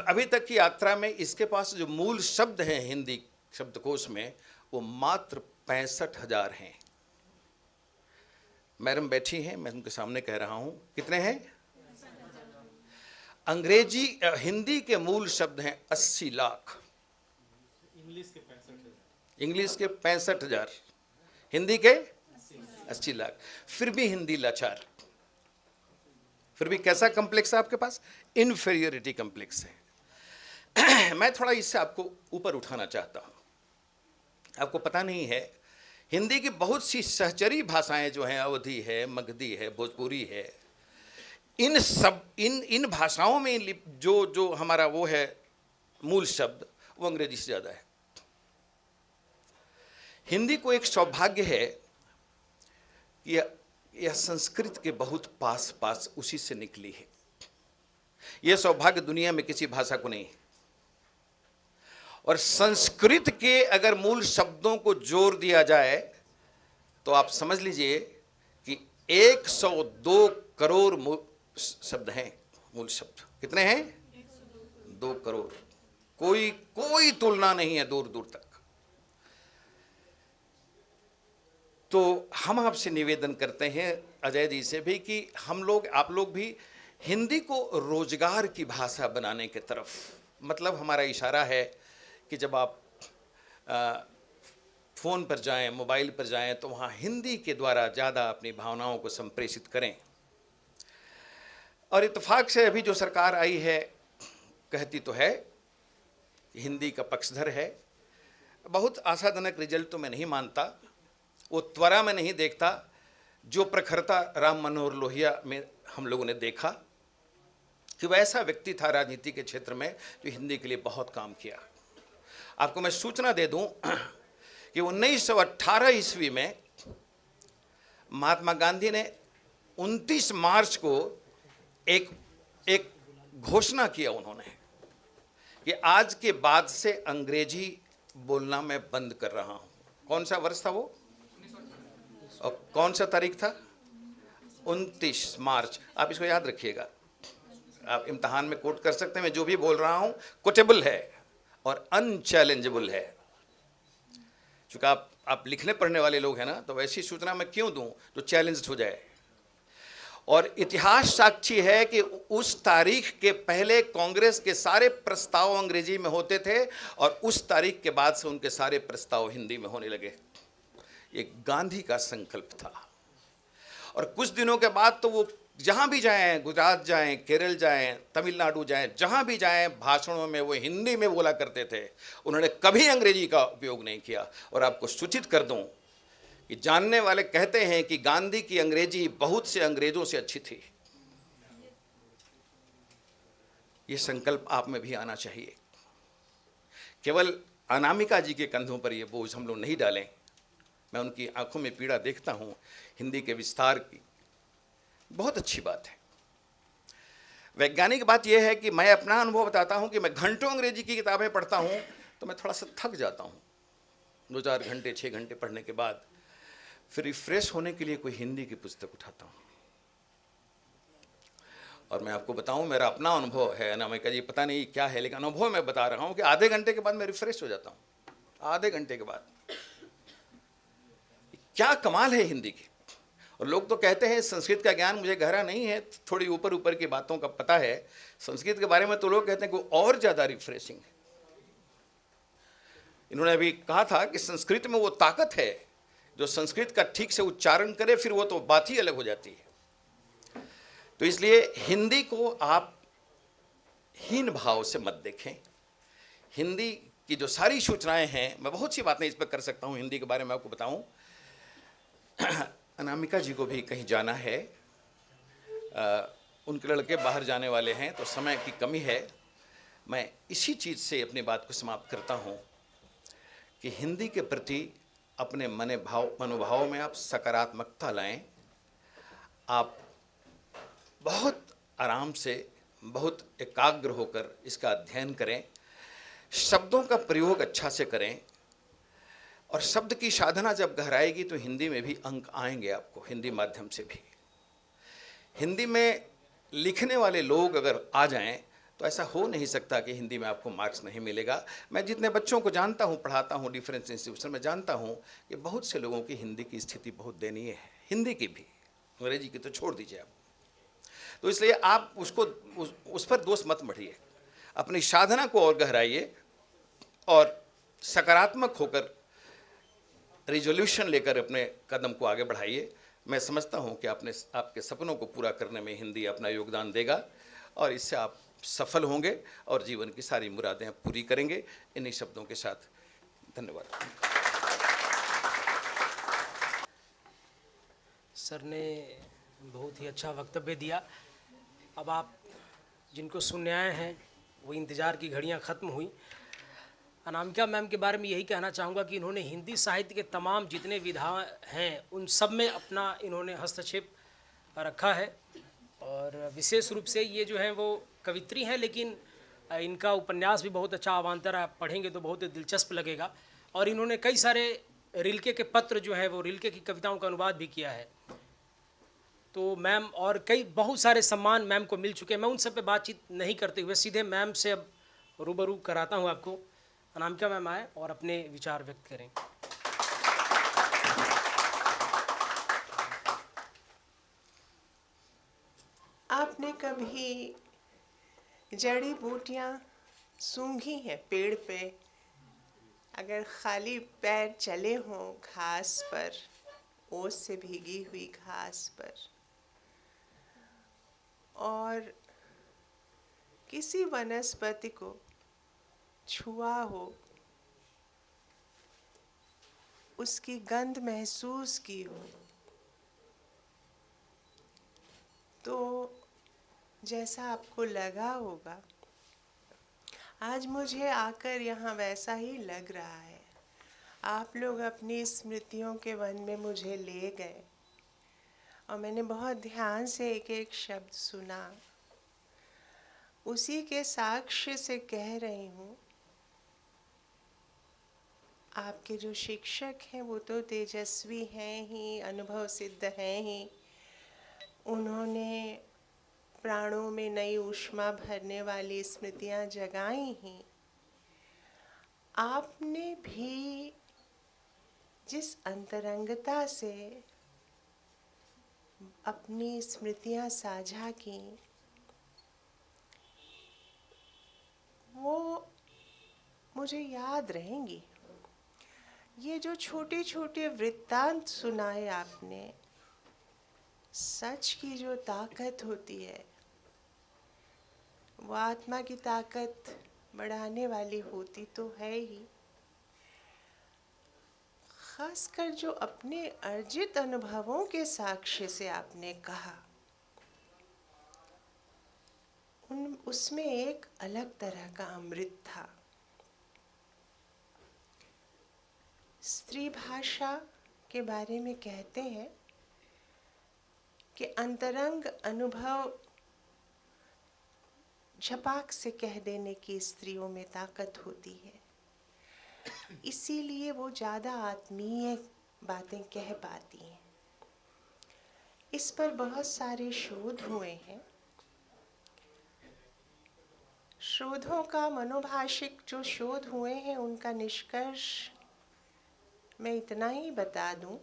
अभी तक की यात्रा में इसके पास जो मूल शब्द हैं हिंदी शब्दकोश में वो मात्र 65,000 हैं। मैडम बैठी हैं, मैं उनके सामने कह रहा हूँ, कितने हैं? अंग्रेजी हिंदी के मूल शब्द हैं 80 लाख, इंग्लिश के 65,000, हिंदी के 80 लाख। फिर भी हिंदी लाचार, फिर भी कैसा कम्प्लेक्स है आपके पास? इन्फीरियरिटी कम्प्लेक्स है। मैं थोड़ा इससे आपको ऊपर उठाना चाहता हूँ। आपको पता नहीं है, हिंदी की बहुत सी सहचरी भाषाएं जो हैं, अवधी है, मगधी है, भोजपुरी है, इन भाषाओं में जो हमारा वो है मूल शब्द, वो अंग्रेजी से ज़्यादा है। हिंदी को एक सौभाग्य है कि यह संस्कृत के बहुत पास उसी से निकली है। यह सौभाग्य दुनिया में किसी भाषा को नहीं है। और संस्कृत के अगर मूल शब्दों को जोड़ दिया जाए तो आप समझ लीजिए कि 102 करोड़ शब्द हैं, मूल शब्द। कितने हैं? 2 करोड़। कोई तुलना नहीं है दूर दूर तक। तो हम आपसे निवेदन करते हैं अजय जी से भी कि आप लोग भी हिंदी को रोजगार की भाषा बनाने के तरफ, मतलब हमारा इशारा है कि जब आप फ़ोन पर जाएं, मोबाइल पर जाएं, तो वहाँ हिंदी के द्वारा ज़्यादा अपनी भावनाओं को संप्रेषित करें। और इत्तेफाक से अभी जो सरकार आई है कहती तो है हिंदी का पक्षधर है। बहुत आशाजनक रिजल्ट तो मैं नहीं मानता, वो त्वरा में नहीं देखता जो प्रखरता राम मनोहर लोहिया में हम लोगों ने देखा कि वैसा व्यक्ति था राजनीति के क्षेत्र में जो हिंदी के लिए बहुत काम किया। आपको मैं सूचना दे दूं कि 1918 ईस्वी में महात्मा गांधी ने 29 मार्च को एक घोषणा किया उन्होंने कि आज के बाद से अंग्रेजी बोलना मैं बंद कर रहा हूं। कौन सा वर्ष था वो और कौन सा तारीख था? 29 मार्च। आप इसको याद रखिएगा, आप इम्तहान में कोट कर सकते हैं। मैं जो भी बोल रहा हूं कोटेबल है और अनचैलेंजेबल है। चूँकि आप लिखने पढ़ने वाले लोग हैं ना, तो वैसी सूचना मैं क्यों दूं जो चैलेंज हो जाए। और इतिहास साक्षी है कि उस तारीख के पहले कांग्रेस के सारे प्रस्ताव अंग्रेजी में होते थे और उस तारीख के बाद से उनके सारे प्रस्ताव हिंदी में होने लगे। ये गांधी का संकल्प था। और कुछ दिनों के बाद तो वो जहाँ भी जाएं, गुजरात जाएं, केरल जाएं, तमिलनाडु जाएं, जहाँ भी जाएं, भाषणों में वो हिंदी में बोला करते थे। उन्होंने कभी अंग्रेजी का उपयोग नहीं किया। और आपको सूचित कर दूं कि जानने वाले कहते हैं कि गांधी की अंग्रेजी बहुत से अंग्रेजों से अच्छी थी। ये संकल्प आप में भी आना चाहिए। केवल अनामिका जी के कंधों पर ये बोझ हम लोग नहीं डालें। मैं उनकी आंखों में पीड़ा देखता हूँ हिंदी के विस्तार की। बहुत अच्छी बात है। वैज्ञानिक बात यह है कि मैं अपना अनुभव बताता हूँ कि मैं घंटों अंग्रेजी की किताबें पढ़ता हूँ तो मैं थोड़ा सा थक जाता हूँ। 2-4 घंटे 6 घंटे पढ़ने के बाद फिर रिफ्रेश होने के लिए कोई हिंदी की पुस्तक उठाता हूँ। और मैं आपको बताऊँ, मेरा अपना अनुभव है, अनामिका जी पता नहीं क्या है, लेकिन अनुभव मैं बता रहा हूँ कि आधे घंटे के बाद मैं रिफ्रेश हो जाता हूँ। आधे घंटे के बाद। क्या कमाल है हिंदी की। और लोग तो कहते हैं संस्कृत का ज्ञान मुझे गहरा नहीं है, थोड़ी ऊपर ऊपर की बातों का पता है संस्कृत के बारे में, तो लोग कहते हैं कि और ज़्यादा रिफ्रेशिंग है। इन्होंने अभी कहा था कि संस्कृत में वो ताकत है जो संस्कृत का ठीक से उच्चारण करे, फिर वो तो बात ही अलग हो जाती है। तो इसलिए हिंदी को आप हीन भाव से मत देखें। हिंदी की जो सारी सूचनाएं हैं, मैं बहुत सी बातें इस पर कर सकता हूँ हिंदी के बारे में आपको बताऊँ। अनामिका जी को भी कहीं जाना है, उनके लड़के बाहर जाने वाले हैं, तो समय की कमी है। मैं इसी चीज़ से अपनी बात को समाप्त करता हूँ कि हिंदी के प्रति अपने मनोभाव में आप सकारात्मकता लाएं। आप बहुत आराम से, बहुत एकाग्र होकर इसका अध्ययन करें। शब्दों का प्रयोग अच्छा से करें और शब्द की साधना जब गहराएगी तो हिंदी में भी अंक आएंगे आपको, हिंदी माध्यम से भी। हिंदी में लिखने वाले लोग अगर आ जाएं तो ऐसा हो नहीं सकता कि हिंदी में आपको मार्क्स नहीं मिलेगा। मैं जितने बच्चों को जानता हूं, पढ़ाता हूं डिफरेंस इंस्टीट्यूशन में, जानता हूं कि बहुत से लोगों की हिंदी की स्थिति बहुत दयनीय है, हिंदी की भी, अंग्रेजी की तो छोड़ दीजिए आप। तो इसलिए आप उसको उस पर दोष मत मढ़िए, अपनी साधना को और गहराइए और सकारात्मक होकर रिजोल्यूशन लेकर अपने कदम को आगे बढ़ाइए। मैं समझता हूं कि आपके सपनों को पूरा करने में हिंदी अपना योगदान देगा और इससे आप सफल होंगे और जीवन की सारी मुरादें आप पूरी करेंगे। इन्हीं शब्दों के साथ धन्यवाद। सर ने बहुत ही अच्छा वक्तव्य दिया। अब आप जिनको सुनने आए हैं वो इंतज़ार की घड़ियां ख़त्म हुई। अनामिका मैम के बारे में यही कहना चाहूँगा कि इन्होंने हिंदी साहित्य के तमाम जितने विधा हैं उन सब में अपना इन्होंने हस्तक्षेप रखा है। और विशेष रूप से ये जो हैं वो कवित्री हैं, लेकिन इनका उपन्यास भी बहुत अच्छा, अवान्तर आप पढ़ेंगे तो बहुत दिलचस्प लगेगा। और इन्होंने कई सारे रिल्के के पत्र जो है वो रिल्के की कविताओं का अनुवाद भी किया है। तो मैम और कई बहुत सारे सम्मान मैम को मिल चुके हैं। मैं उन सब पे बातचीत नहीं करते हुए सीधे मैम से अब रूबरू कराता हूँ आपको। अनामिका मैम आए और अपने विचार व्यक्त करें। आपने कभी जड़ी बूटियां सूंघी हैं पेड़ पे? अगर खाली पैर चले हों घास पर, ओस से भीगी हुई घास पर, और किसी वनस्पति को छुआ हो, उसकी गंध महसूस की हो, तो जैसा आपको लगा होगा, आज मुझे आकर यहाँ वैसा ही लग रहा है। आप लोग अपनी स्मृतियों के वन में मुझे ले गए और मैंने बहुत ध्यान से एक एक शब्द सुना। उसी के साक्ष्य से कह रही हूँ, आपके जो शिक्षक हैं वो तो तेजस्वी हैं ही, अनुभव सिद्ध हैं ही। उन्होंने प्राणों में नई ऊष्मा भरने वाली स्मृतियाँ जगाई ही। आपने भी जिस अंतरंगता से अपनी स्मृतियाँ साझा की, वो मुझे याद रहेंगी। ये जो छोटे छोटे वृत्तांत सुनाए आपने, सच की जो ताकत होती है वो आत्मा की ताकत बढ़ाने वाली होती तो है ही। खासकर जो अपने अर्जित अनुभवों के साक्ष्य से आपने कहा, उसमें एक अलग तरह का अमृत था। स्त्री भाषा के बारे में कहते हैं कि अंतरंग अनुभव झपाक से कह देने की स्त्रियों में ताकत होती है, इसीलिए वो ज़्यादा आत्मीय बातें कह पाती हैं। इस पर बहुत सारे शोध हुए हैं। शोधों का मनोभाषिक जो शोध हुए हैं उनका निष्कर्ष मैं इतना ही बता दूं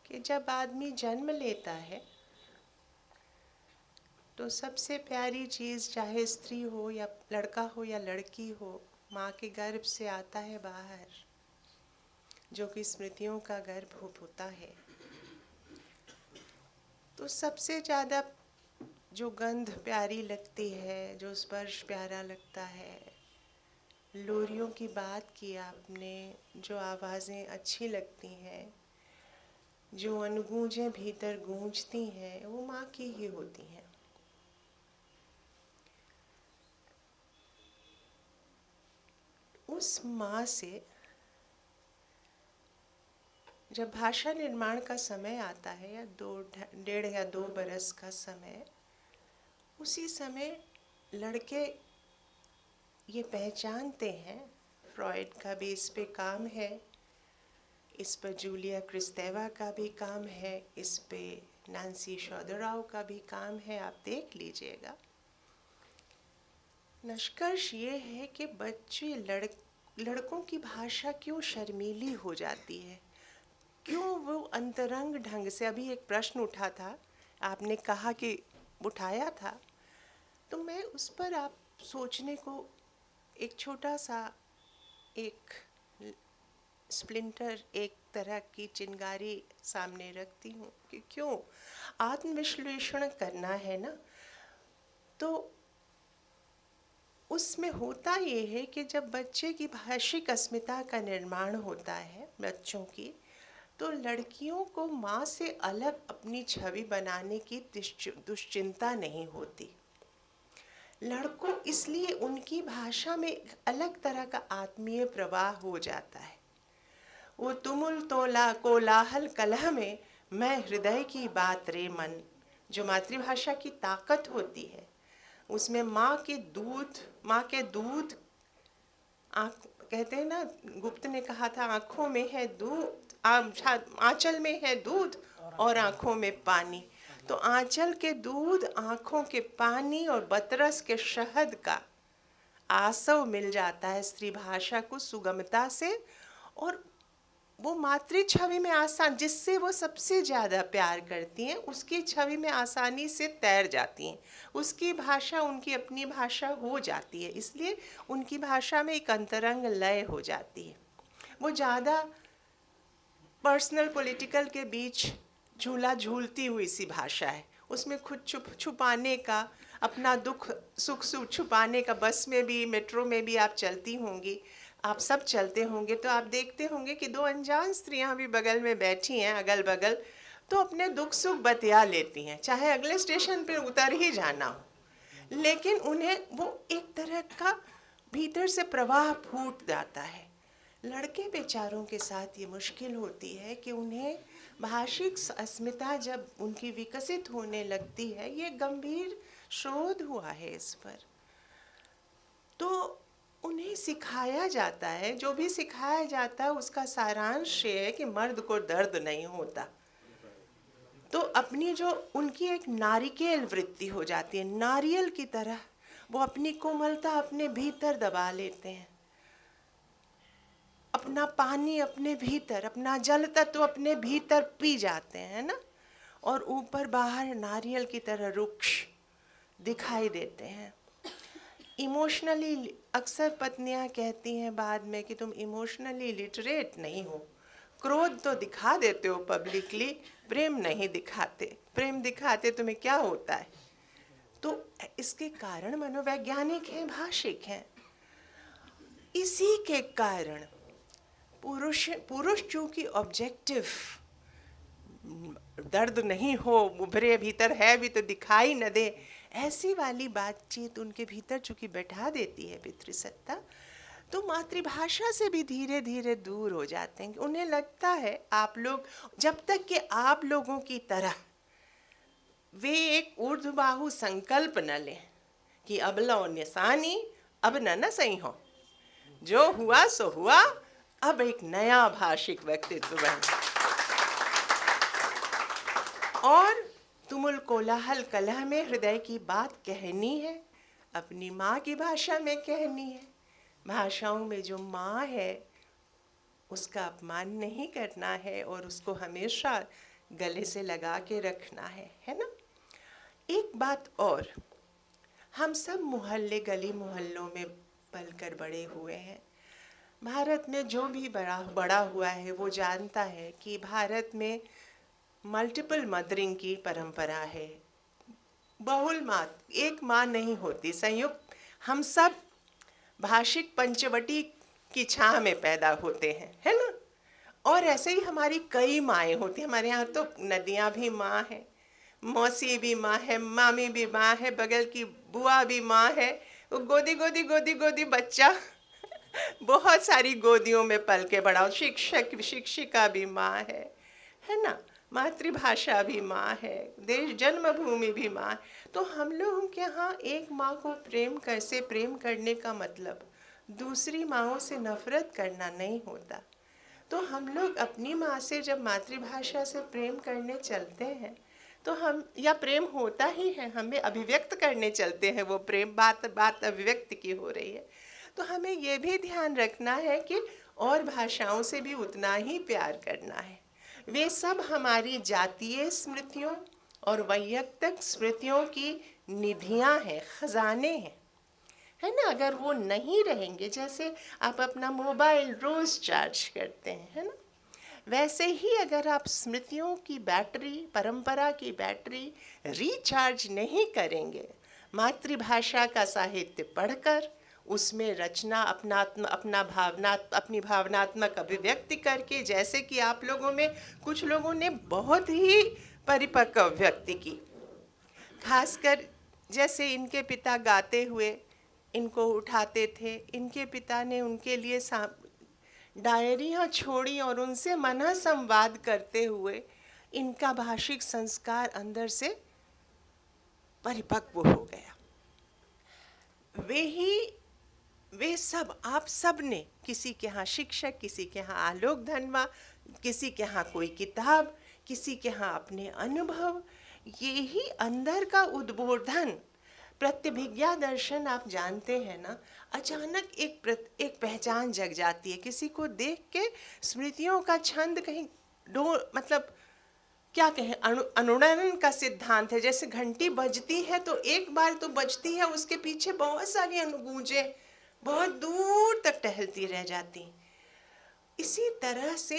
कि जब आदमी जन्म लेता है तो सबसे प्यारी चीज़, चाहे स्त्री हो या लड़का हो या लड़की हो, माँ के गर्भ से आता है बाहर, जो कि स्मृतियों का गर्भ होता है। तो सबसे ज़्यादा जो गंध प्यारी लगती है, जो स्पर्श प्यारा लगता है, लोरियों की बात की आपने, जो आवाज़ें अच्छी लगती हैं, जो अनगूंजें भीतर गूंजती हैं, वो माँ की ही होती हैं। उस माँ से जब भाषा निर्माण का समय आता है, या 1.5 या 2 बरस का समय, उसी समय लड़के ये पहचानते हैं, फ्रॉइड का भी इस पे काम है, इस पर जूलिया क्रिस्तेवा का भी काम है, इस पे नैन्सी शौदराव का भी काम है, आप देख लीजिएगा। निष्कर्ष ये है कि बच्चे लड़कों की भाषा क्यों शर्मीली हो जाती है, क्यों वो अंतरंग ढंग से, अभी एक प्रश्न उठा था, आपने कहा कि उठाया था, तो मैं उस पर आप सोचने को एक छोटा सा एक स्प्लिंटर, एक तरह की चिंगारी सामने रखती हूँ कि क्यों आत्मविश्लेषण करना है ना, तो उसमें होता ये है कि जब बच्चे की भाषिक अस्मिता का निर्माण होता है बच्चों की, तो लड़कियों को माँ से अलग अपनी छवि बनाने की दुश्चिंता नहीं होती। लड़कों इसलिए उनकी भाषा में एक अलग तरह का आत्मीय प्रवाह हो जाता है। वो तुमुल तोला कोलाहल कलह में मैं हृदय की बात रे मन, जो मातृभाषा की ताकत होती है, उसमें माँ के दूध कहते हैं ना, गुप्त ने कहा था आँखों में है दूध, आंचल में है दूध और आँखों में पानी। तो आंचल के दूध, आँखों के पानी और बतरस के शहद का आसव मिल जाता है स्त्री भाषा को सुगमता से, और वो मातृ छवि में आसान, जिससे वो सबसे ज़्यादा प्यार करती हैं, उसकी छवि में आसानी से तैर जाती हैं। उसकी भाषा उनकी अपनी भाषा हो जाती है, इसलिए उनकी भाषा में एक अंतरंग लय हो जाती है। वो ज़्यादा पर्सनल पॉलिटिकल के बीच झूला झूलती हुई सी भाषा है। उसमें खुद छुपाने का, अपना दुख सुख छुपाने का, बस में भी मेट्रो में भी आप चलती होंगी, आप सब चलते होंगे, तो आप देखते होंगे कि 2 अनजान स्त्रियां भी बगल में बैठी हैं अगल बगल, तो अपने दुख सुख बतिया लेती हैं, चाहे अगले स्टेशन पे उतर ही जाना हो, लेकिन उन्हें वो एक तरह का भीतर से प्रवाह फूट जाता है। लड़के बेचारों के साथ ये मुश्किल होती है कि उन्हें भाषिक अस्मिता जब उनकी विकसित होने लगती है, ये गंभीर शोध हुआ है इस पर, तो उन्हें सिखाया जाता है, जो भी सिखाया जाता है उसका सारांश ये है कि मर्द को दर्द नहीं होता। तो अपनी जो उनकी एक नारिकेल वृत्ति हो जाती है, नारियल की तरह वो अपनी कोमलता अपने भीतर दबा लेते हैं, अपना पानी अपने भीतर, अपना जल तत्व अपने भीतर पी जाते हैं ना, और ऊपर बाहर नारियल की तरह रुक्ष दिखाई देते हैं। इमोशनली, अक्सर पत्नियां कहती हैं बाद में कि तुम इमोशनली लिटरेट नहीं हो, क्रोध तो दिखा देते हो पब्लिकली, प्रेम नहीं दिखाते। प्रेम दिखाते तुम्हें क्या होता है? तो इसके कारण मनोवैज्ञानिक हैं, भाषिक हैं। इसी के कारण पुरुष चूंकि ऑब्जेक्टिव, दर्द नहीं हो, उभरे भीतर है भी तो दिखाई न दे, ऐसी वाली बातचीत उनके भीतर चूंकि बैठा देती है पितृसत्ता, तो मातृभाषा से भी धीरे धीरे दूर हो जाते हैं। उन्हें लगता है आप लोग, जब तक कि आप लोगों की तरह वे एक ऊर्ध्वबाहु संकल्प न लें कि अब लो निशानी, अब न सही हो, जो हुआ सो हुआ, अब एक नया भाषिक व्यक्तित्व बन, और तुमुल कोलाहल कलह में हृदय की बात कहनी है, अपनी माँ की भाषा में कहनी है। भाषाओं में जो माँ है उसका अपमान नहीं करना है और उसको हमेशा गले से लगा के रखना है ना। एक बात और, हम सब मोहल्ले गली मोहल्लों में पलकर बड़े हुए हैं। भारत में जो भी बड़ा हुआ है वो जानता है कि भारत में मल्टीपल मदरिंग की परंपरा है। बहुल माँ, एक माँ नहीं होती, संयुक्त। हम सब भाषिक पंचवटी की छाह में पैदा होते हैं, है ना। और ऐसे ही हमारी कई माएँ होती हैं। हमारे यहाँ तो नदियाँ भी माँ हैं, मौसी भी माँ है, मामी भी माँ है, बगल की बुआ भी माँ है। वो गोदी गोदी गोदी गोदी बच्चा बहुत सारी गोदियों में पल के बड़ा, शिक्षक शिक्षिका भी माँ है ना। मातृभाषा भी माँ है, देश जन्मभूमि भी माँ है। तो हम लोगों के यहाँ एक माँ को प्रेम करने का मतलब दूसरी माँओं से नफरत करना नहीं होता। तो हम लोग अपनी माँ से जब मातृभाषा से प्रेम करने चलते हैं तो हम, या प्रेम होता ही है, हमें अभिव्यक्त करने चलते हैं वो प्रेम, बात अभिव्यक्त की हो रही है, तो हमें ये भी ध्यान रखना है कि और भाषाओं से भी उतना ही प्यार करना है। वे सब हमारी जातीय स्मृतियों और वैयक्तिक स्मृतियों की निधियां हैं, खजाने हैं, है ना। अगर वो नहीं रहेंगे, जैसे आप अपना मोबाइल रोज चार्ज करते हैं, है ना, वैसे ही अगर आप स्मृतियों की बैटरी, परंपरा की बैटरी रिचार्ज नहीं करेंगे, मातृभाषा का साहित्य पढ़कर उसमें रचना, अपनी भावनात्मक अभिव्यक्ति करके, जैसे कि आप लोगों में कुछ लोगों ने बहुत ही परिपक्व व्यक्ति की, खासकर जैसे इनके पिता गाते हुए इनको उठाते थे, इनके पिता ने उनके लिए डायरियाँ छोड़ी और उनसे मन संवाद करते हुए इनका भाषिक संस्कार अंदर से परिपक्व हो गया। वे सब, आप सब ने, किसी के यहाँ शिक्षक, किसी के यहाँ आलोक धनवा, किसी के यहाँ कोई किताब, किसी के यहाँ अपने अनुभव, ये ही अंदर का उद्बोधन, प्रत्यभिज्ञा दर्शन। आप जानते हैं ना, अचानक एक पहचान जग जाती है। किसी को देख के स्मृतियों का छंद कहीं मतलब क्या कहें, अनुरणन का सिद्धांत है। जैसे घंटी बजती है तो एक बार तो बजती है, उसके पीछे बहुत सारी अनुगूंजें बहुत दूर तक टहलती रह जाती। इसी तरह से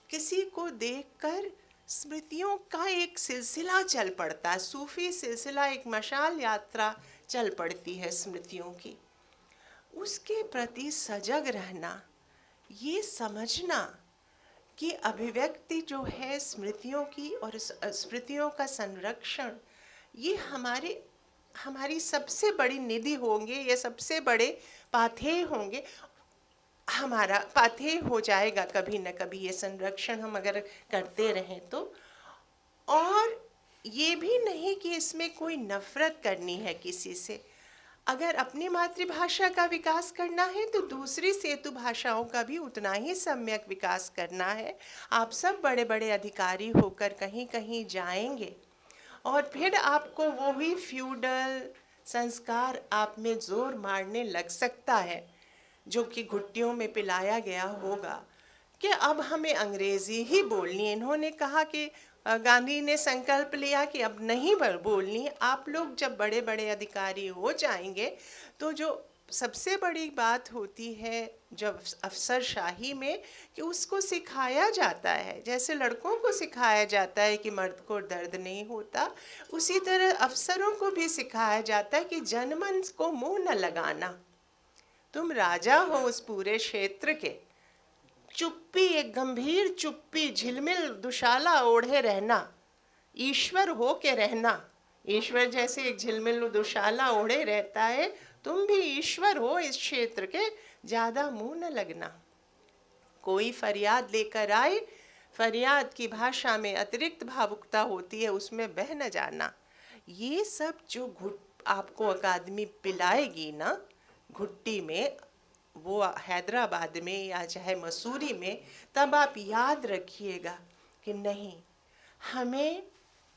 किसी को देखकर स्मृतियों का एक सिलसिला चल पड़ता है, सूफी सिलसिला, एक मशाल यात्रा चल पड़ती है स्मृतियों की। उसके प्रति सजग रहना, ये समझना कि अभिव्यक्ति जो है स्मृतियों की और स्मृतियों का संरक्षण, ये हमारी सबसे बड़ी निधि होंगे, ये सबसे बड़े पाथेय होंगे। हमारा पाथेय हो जाएगा कभी न कभी ये संरक्षण हम अगर करते रहें तो। और ये भी नहीं कि इसमें कोई नफरत करनी है किसी से। अगर अपनी मातृभाषा का विकास करना है तो दूसरी सेतु भाषाओं का भी उतना ही सम्यक विकास करना है। आप सब बड़े बड़े अधिकारी होकर कहीं कहीं जाएंगे और फिर आपको वही फ्यूडल संस्कार आप में जोर मारने लग सकता है। जो कि घुट्टियों में पिलाया गया होगा कि अब हमें अंग्रेज़ी ही बोलनी है। इन्होंने कहा कि गांधी ने संकल्प लिया कि अब नहीं बोलनी। आप लोग जब बड़े बड़े अधिकारी हो जाएंगे तो जो सबसे बड़ी बात होती है जब अफसरशाही में कि उसको सिखाया जाता है, जैसे लड़कों को सिखाया जाता है कि मर्द को दर्द नहीं होता, उसी तरह अफसरों को भी सिखाया जाता है कि जनमन को मुंह न लगाना। तुम राजा हो उस पूरे क्षेत्र के, चुप्पी, एक गंभीर चुप्पी, झिलमिल दुशाला ओढ़े रहना, ईश्वर हो के रहना। ईश्वर जैसे एक झिलमिल दुशाला ओढ़े रहता है, तुम भी ईश्वर हो इस क्षेत्र के, ज़्यादा मुंह न लगना। कोई फरियाद लेकर आए, फरियाद की भाषा में अतिरिक्त भावुकता होती है, उसमें बह न जाना। ये सब जो आपको अकादमी पिलाएगी ना घुट्टी में, वो हैदराबाद में या चाहे मसूरी में, तब आप याद रखिएगा कि नहीं, हमें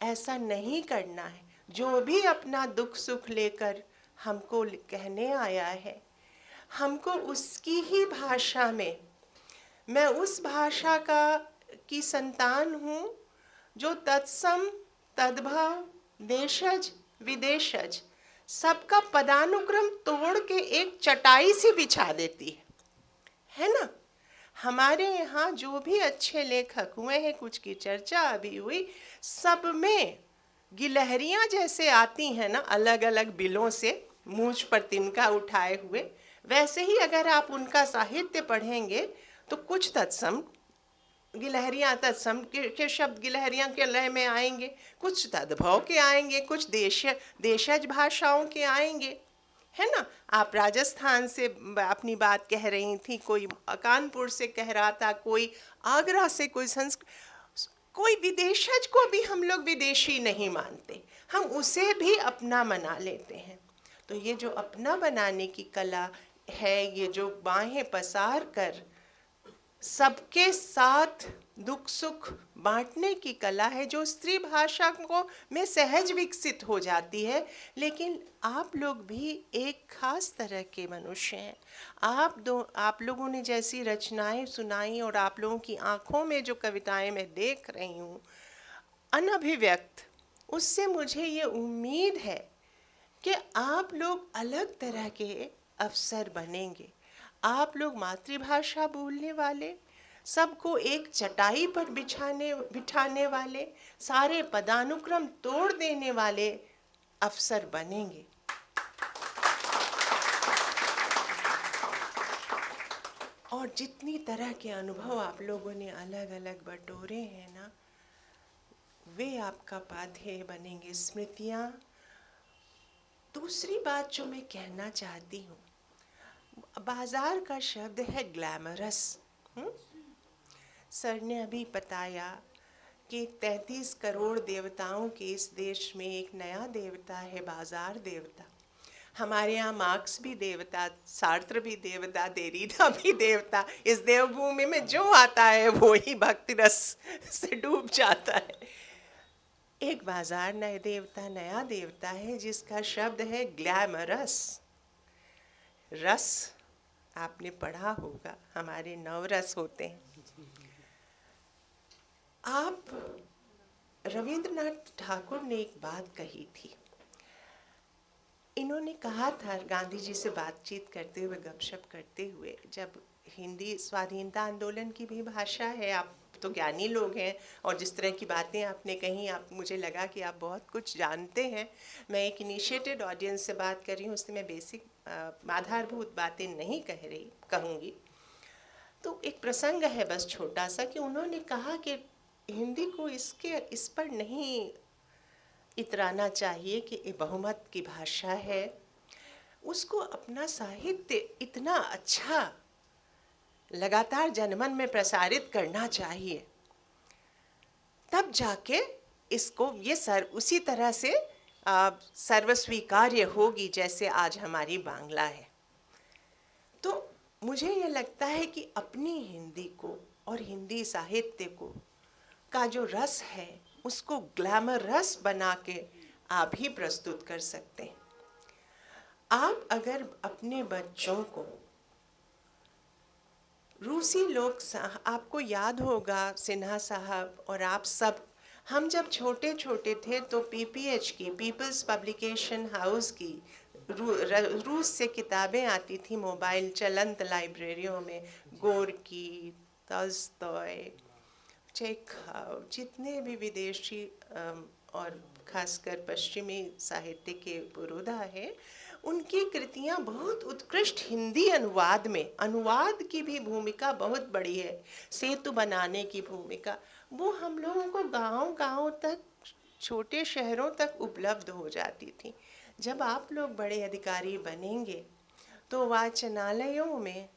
ऐसा नहीं करना है। जो भी अपना दुख सुख लेकर हमको कहने आया है, हमको उसकी ही भाषा में, मैं उस भाषा की संतान हूँ जो तत्सम तद्भव देशज विदेशज सबका पदानुक्रम तोड़ के एक चटाई से बिछा देती है ना। हमारे यहाँ जो भी अच्छे लेखक हुए हैं, कुछ की चर्चा अभी हुई, सब में गिलहरियाँ जैसे आती हैं ना अलग अलग बिलों से, मूंछ पर तिनका उठाए हुए, वैसे ही अगर आप उनका साहित्य पढ़ेंगे तो कुछ तत्सम गिलहरियाँ, तत्सम के शब्द गिलहरियाँ के लय में आएंगे, कुछ तद्भव के आएंगे, कुछ देशज भाषाओं के आएंगे, है ना। आप राजस्थान से अपनी बात कह रही थी, कोई कानपुर से कह रहा था, कोई आगरा से, कोई विदेशज को भी हम लोग विदेशी नहीं मानते, हम उसे भी अपना मना लेते हैं। तो ये जो अपना बनाने की कला है, ये जो बाहें पसार कर सबके साथ दुख सुख बांटने की कला है, जो स्त्री भाषा को में सहज विकसित हो जाती है। लेकिन आप लोग भी एक खास तरह के मनुष्य हैं। आप लोगों ने जैसी रचनाएं सुनाई और आप लोगों की आंखों में जो कविताएं मैं देख रही हूँ अनभिव्यक्त, उससे मुझे ये उम्मीद है कि आप लोग अलग तरह के अफसर बनेंगे। आप लोग मातृभाषा बोलने वाले, सबको एक चटाई पर बिठाने वाले, सारे पदानुक्रम तोड़ देने वाले अफसर बनेंगे। और जितनी तरह के अनुभव आप लोगों ने अलग अलग बटोरे हैं ना, वे आपका पाथेय बनेंगे, स्मृतियाँ। दूसरी बात जो मैं कहना चाहती हूँ, बाजार का शब्द है ग्लैमरस। सर ने अभी बताया कि 33 करोड़ देवताओं के इस देश में एक नया देवता है बाजार देवता। हमारे यहाँ मार्क्स भी देवता, सार्त्र भी देवता, देरीदा भी देवता। इस देवभूमि में जो आता है वो ही भक्ति रस से डूब जाता है। एक बाजार नया देवता है जिसका शब्द है ग्लैमरस। रस आपने पढ़ा होगा, हमारे 9 रस होते हैं। आप रविंद्रनाथ ठाकुर ने एक बात कही थी। इन्होंने कहा था गांधी जी से बातचीत करते हुए, गपशप करते हुए, जब हिंदी स्वाधीनता आंदोलन की भी भाषा है, आप तो ज्ञानी लोग हैं और जिस तरह की बातें आपने कही, मुझे लगा कि आप बहुत कुछ जानते हैं। मैं एक इनिशिएटेड ऑडियंस से बात कर रही हूँ, उससे मैं बेसिक आधारभूत बातें नहीं कहूँगी। तो एक प्रसंग है बस छोटा सा, कि उन्होंने कहा कि हिंदी को इस पर नहीं इतराना चाहिए कि ये बहुमत की भाषा है, उसको अपना साहित्य इतना अच्छा लगातार जनमन में प्रसारित करना चाहिए, तब जाके इसको ये उसी तरह से सर्वस्वीकार्य होगी जैसे आज हमारी बांग्ला है। तो मुझे ये लगता है कि अपनी हिंदी को और हिंदी साहित्य को का जो रस है उसको ग्लैमर रस बना के आप ही प्रस्तुत कर सकते हैं। आप अगर अपने बच्चों को रूसी लोग आपको याद होगा सिन्हा साहब और आप सब, हम जब छोटे छोटे थे तो पीपीएच की, पीपल्स पब्लिकेशन हाउस की रूस से किताबें आती थी मोबाइल चलंत लाइब्रेरियों में, गोरकी, तॉल्स्टॉय, चेखव, जितने भी विदेशी और खासकर पश्चिमी साहित्य के पुरोधा हैं, उनकी कृतियां बहुत उत्कृष्ट हिंदी अनुवाद में, अनुवाद की भी भूमिका बहुत बड़ी है, सेतु बनाने की भूमिका, वो हम लोगों को गांव-गांव तक, छोटे शहरों तक उपलब्ध हो जाती थी। जब आप लोग बड़े अधिकारी बनेंगे तो वाचनालयों में,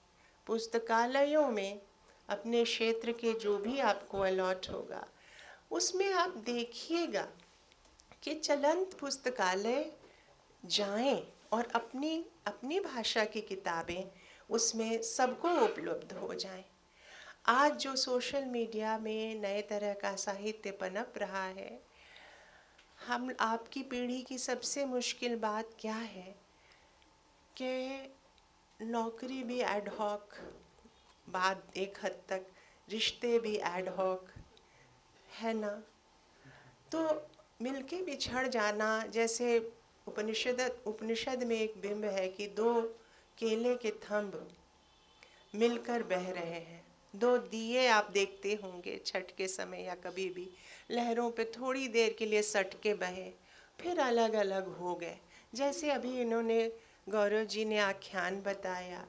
पुस्तकालयों में, अपने क्षेत्र के जो भी आपको अलॉट होगा उसमें आप देखिएगा कि चलंत पुस्तकालय जाएं और अपनी अपनी भाषा की किताबें उसमें सबको उपलब्ध हो जाएं। आज जो सोशल मीडिया में नए तरह का साहित्य पनप रहा है, हम आपकी पीढ़ी की सबसे मुश्किल बात क्या है कि नौकरी भी एड हॉक, बाद एक हद तक रिश्ते भी एड हॉक है ना, तो मिलके बिछड़ जाना, जैसे उपनिषद में एक बिंब है कि दो केले के थंब मिलकर बह रहे हैं, दो दिए आप देखते होंगे छठ के समय या कभी भी, लहरों पे थोड़ी देर के लिए सट के बहे, फिर अलग अलग हो गए। जैसे अभी इन्होंने, गौरव जी ने आख्यान बताया,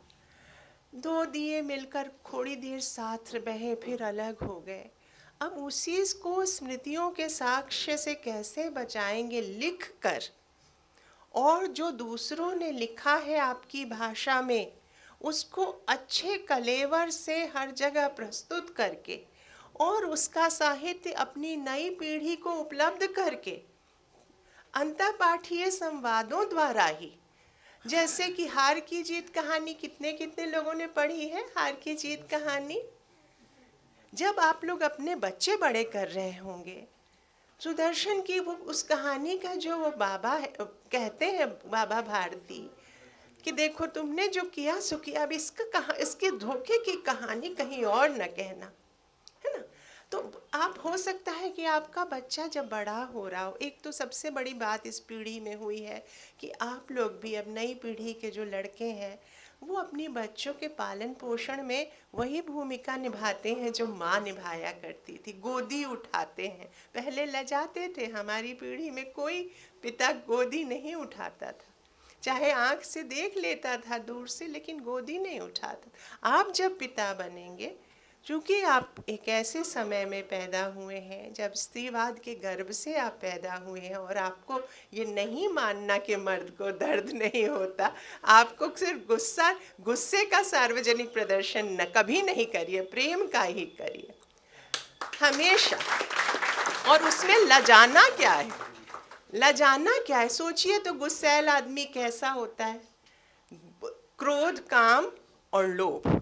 दो दिए मिलकर थोड़ी देर साथ बहे फिर अलग हो गए। अब उसी को स्मृतियों के साक्ष्य से कैसे बचाएंगे? लिख कर, और जो दूसरों ने लिखा है आपकी भाषा में उसको अच्छे कलेवर से हर जगह प्रस्तुत करके और उसका साहित्य अपनी नई पीढ़ी को उपलब्ध करके, अंतःपाठीय संवादों द्वारा ही, जैसे कि हार की जीत कहानी कितने कितने लोगों ने पढ़ी है, हार की जीत कहानी। जब आप लोग अपने बच्चे बड़े कर रहे होंगे, सुदर्शन की वो उस कहानी का जो वो बाबा है, कहते हैं बाबा भारती, कि देखो तुमने जो किया सो किया, अब इसके धोखे की कहानी कहीं और न कहना, है ना। तो आप, हो सकता है कि आपका बच्चा जब बड़ा हो रहा हो, एक तो सबसे बड़ी बात इस पीढ़ी में हुई है कि आप लोग भी, अब नई पीढ़ी के जो लड़के हैं वो अपनी बच्चों के पालन पोषण में वही भूमिका निभाते हैं जो माँ निभाया करती थी, गोदी उठाते हैं। पहले लजाते थे, हमारी पीढ़ी में कोई पिता गोदी नहीं उठाता था, चाहे आँख से देख लेता था दूर से, लेकिन गोदी नहीं उठाता। आप जब पिता बनेंगे, चूँकि आप एक ऐसे समय में पैदा हुए हैं जब स्त्रीवाद के गर्भ से आप पैदा हुए हैं, और आपको ये नहीं मानना कि मर्द को दर्द नहीं होता, आपको सिर्फ गुस्से का सार्वजनिक प्रदर्शन न कभी नहीं करिए, प्रेम का ही करिए हमेशा। और उसमें लजाना क्या है? लजाना क्या है? सोचिए तो गुस्सैल आदमी कैसा होता है? क्रोध, काम और लोभ,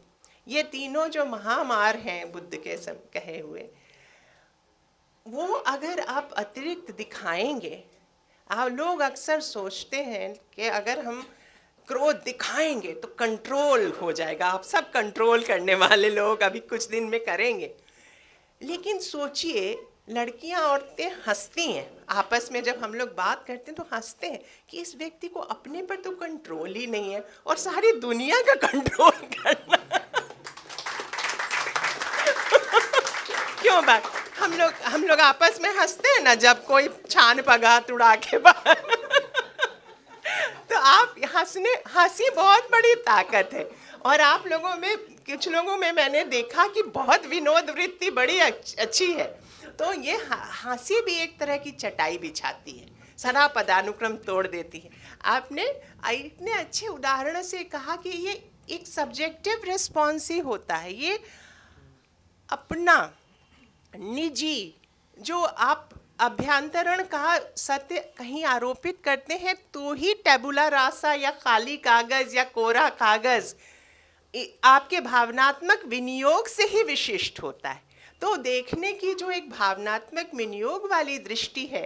ये तीनों जो महामार हैं बुद्ध के सब कहे हुए, वो अगर आप अतिरिक्त दिखाएंगे, आप लोग अक्सर सोचते हैं कि अगर हम क्रोध दिखाएंगे तो कंट्रोल हो जाएगा, आप सब कंट्रोल करने वाले लोग अभी कुछ दिन में करेंगे। लेकिन सोचिए, लड़कियां औरतें हंसती हैं आपस में, जब हम लोग बात करते हैं तो हंसते हैं कि इस व्यक्ति को अपने पर तो कंट्रोल ही नहीं है और सारी दुनिया का कंट्रोल करना क्यों बात? हम लोग आपस में हंसते हैं ना जब कोई छान पगात उड़ा के बाहर तो आप हंसी बहुत बड़ी ताकत है। और आप लोगों में, कुछ लोगों में मैंने देखा कि बहुत विनोद वृत्ति बड़ी अच्छी है, तो ये हंसी भी एक तरह की चटाई बिछाती है, सारा पदानुक्रम तोड़ देती है। आपने इतने अच्छे उदाहरण से कहा कि ये एक सब्जेक्टिव रिस्पॉन्स ही होता है, ये अपना निजी, जो आप अभ्यंतरण का सत्य कहीं आरोपित करते हैं तो ही टैबुला रासा या खाली कागज या कोरा कागज आपके भावनात्मक विनियोग से ही विशिष्ट होता है। तो देखने की जो एक भावनात्मक विनियोग वाली दृष्टि है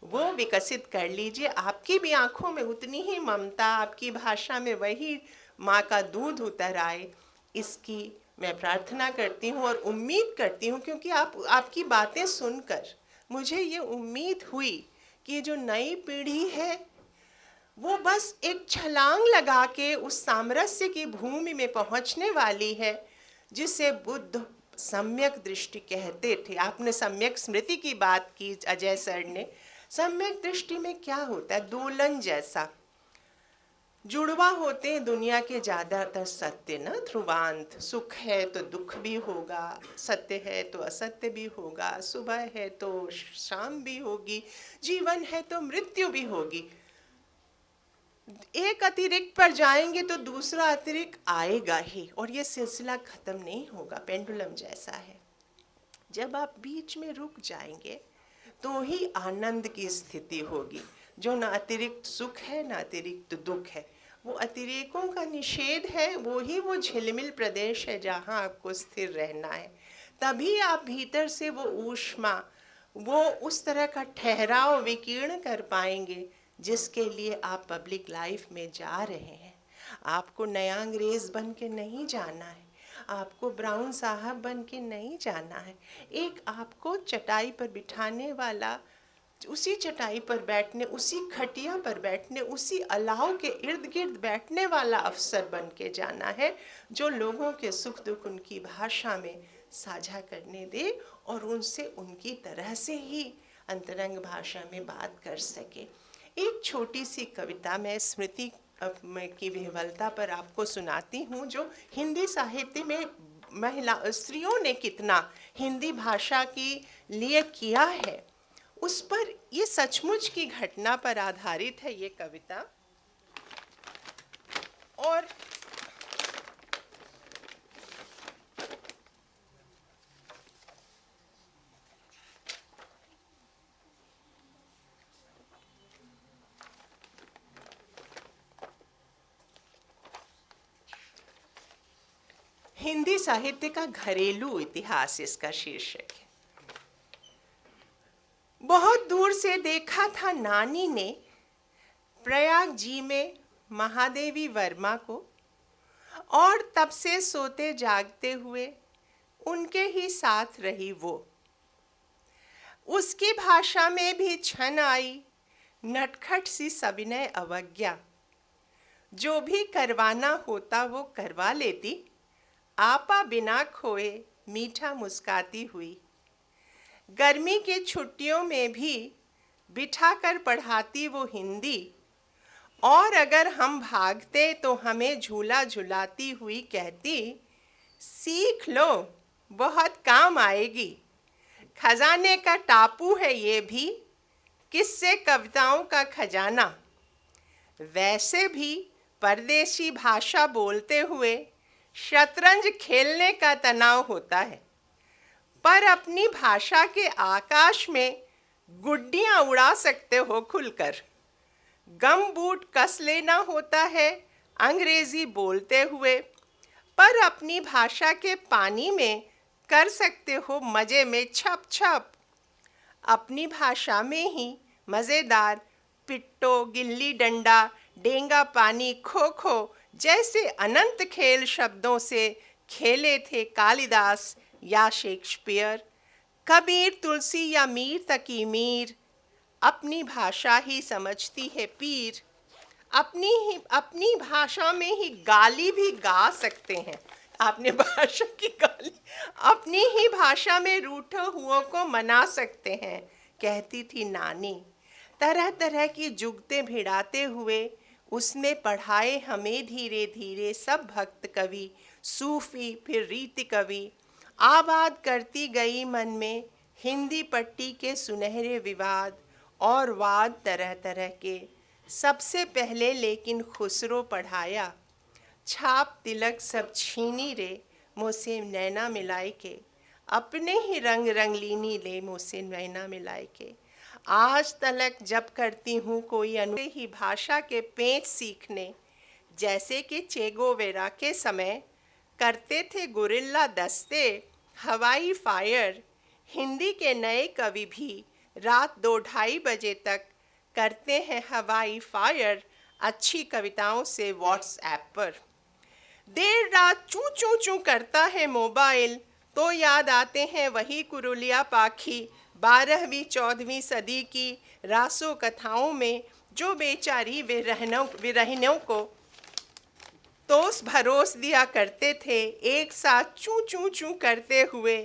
वो विकसित कर लीजिए, आपकी भी आंखों में उतनी ही ममता, आपकी भाषा में वही माँ का दूध उतर आए, इसकी मैं प्रार्थना करती हूँ और उम्मीद करती हूँ, क्योंकि आपकी बातें सुनकर मुझे ये उम्मीद हुई कि ये जो नई पीढ़ी है वो बस एक छलांग लगा के उस सामरस्य की भूमि में पहुंचने वाली है जिसे बुद्ध सम्यक दृष्टि कहते थे। आपने सम्यक स्मृति की बात की अजय सर ने। सम्यक दृष्टि में क्या होता है? दोलन जैसा जुड़वा होते हैं दुनिया के ज़्यादातर सत्य ना, ध्रुवांत। सुख है तो दुख भी होगा, सत्य है तो असत्य भी होगा, सुबह है तो शाम भी होगी, जीवन है तो मृत्यु भी होगी। एक अतिरिक्त पर जाएंगे तो दूसरा अतिरिक्त आएगा ही, और ये सिलसिला खत्म नहीं होगा, पेंडुलम जैसा है। जब आप बीच में रुक जाएंगे तो ही आनंद की स्थिति होगी, जो न अतिरिक्त सुख है न अतिरिक्त दुख है। वो अतिरेकों का निषेध है, वो झिलमिल प्रदेश है जहाँ आपको स्थिर रहना है। तभी आप भीतर से वो ऊष्मा, वो उस तरह का ठहराव विकीर्ण कर पाएंगे जिसके लिए आप पब्लिक लाइफ में जा रहे हैं। आपको नया अंग्रेज बन के नहीं जाना है, आपको ब्राउन साहब बन के नहीं जाना है। एक आपको चटाई पर बिठाने वाला, उसी चटाई पर बैठने, उसी खटिया पर बैठने, उसी अलाव के इर्द गिर्द बैठने वाला अफसर बन के जाना है, जो लोगों के सुख दुख उनकी भाषा में साझा करने दे और उनसे उनकी तरह से ही अंतरंग भाषा में बात कर सके। एक छोटी सी कविता मैं स्मृति की विह्वलता पर आपको सुनाती हूँ, जो हिंदी साहित्य में स्त्रियों ने कितना हिंदी भाषा के लिए किया है, उस पर, ये सचमुच की घटना पर आधारित है ये कविता। और हिंदी साहित्य का घरेलू इतिहास इसका शीर्षक है। बहुत दूर से देखा था नानी ने प्रयाग जी में महादेवी वर्मा को, और तब से सोते जागते हुए उनके ही साथ रही वो। उसकी भाषा में भी छन आई नटखट सी सविनय अवज्ञा, जो भी करवाना होता वो करवा लेती, आपा बिना खोए मीठा मुस्काती हुई। गर्मी की छुट्टियों में भी बिठाकर पढ़ाती वो हिंदी, और अगर हम भागते तो हमें झूला झुलाती हुई कहती, सीख लो बहुत काम आएगी। खजाने का टापू है ये भी, किससे कविताओं का खजाना। वैसे भी परदेशी भाषा बोलते हुए शतरंज खेलने का तनाव होता है, पर अपनी भाषा के आकाश में गुड्डियां उड़ा सकते हो खुलकर। गम बूट कस लेना होता है अंग्रेजी बोलते हुए, पर अपनी भाषा के पानी में कर सकते हो मज़े में छप छप। अपनी भाषा में ही मज़ेदार पिट्टो, गिल्ली डंडा, डेंगा पानी, खो खो जैसे अनंत खेल शब्दों से खेले थे कालिदास या शेक्सपियर। कबीर, तुलसी या मीर तकी मीर, अपनी भाषा ही समझती है पीर। अपनी भाषा में ही गाली भी गा सकते हैं। आपने भाषा की गाली, अपनी ही भाषा में रूठे हुओं को मना सकते हैं, कहती थी नानी। तरह तरह की जुगतें भिड़ाते हुए उसने पढ़ाए हमें धीरे धीरे सब भक्त कवि, सूफी, फिर रीति कवि। आबाद करती गई मन में हिंदी पट्टी के सुनहरे विवाद और वाद तरह तरह के। सबसे पहले लेकिन खुसरो पढ़ाया, छाप तिलक सब छीनी रे मुझसे नैना मिलाए के। अपने ही रंग रंगलीनी ले मुझसे नैना मिलाए के। आज तलक जब करती हूँ कोई ही भाषा के पेच सीखने, जैसे कि चेगोवेरा के समय करते थे गुरिल्ला दस्ते हवाई फायर। हिंदी के नए कवि भी रात 2-2:30 बजे तक करते हैं हवाई फायर अच्छी कविताओं से व्हाट्सएप पर। देर रात चूं चूं चूं करता है मोबाइल, तो याद आते हैं वही कुरुलिया पाखी 12वीं 14वीं सदी की रासो कथाओं में जो बेचारी विरहिनों को तोस भरोस दिया करते थे एक साथ चूं चूं चूं करते हुए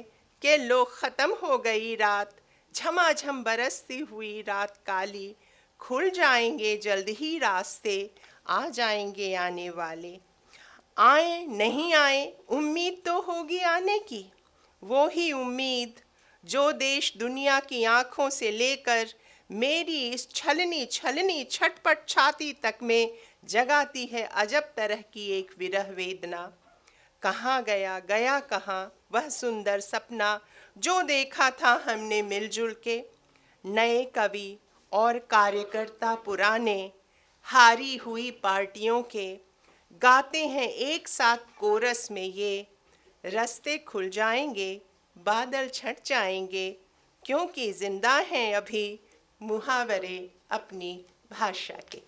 कि लो ख़त्म हो गई रात, झमाझम बरसती हुई रात काली, खुल जाएंगे जल्द ही रास्ते, आ जाएंगे आने वाले। आए नहीं आए उम्मीद तो होगी आने की, वो ही उम्मीद जो देश दुनिया की आँखों से लेकर मेरी इस छलनी छलनी छटपट छाती तक में जगाती है अजब तरह की एक विरह वेदना। कहाँ गया गया कहाँ वह सुंदर सपना जो देखा था हमने मिलजुल के। नए कवि और कार्यकर्ता पुराने हारी हुई पार्टियों के गाते हैं एक साथ कोरस में ये, रास्ते खुल जाएंगे बादल छट जाएंगे, क्योंकि जिंदा हैं अभी मुहावरे अपनी भाषा के।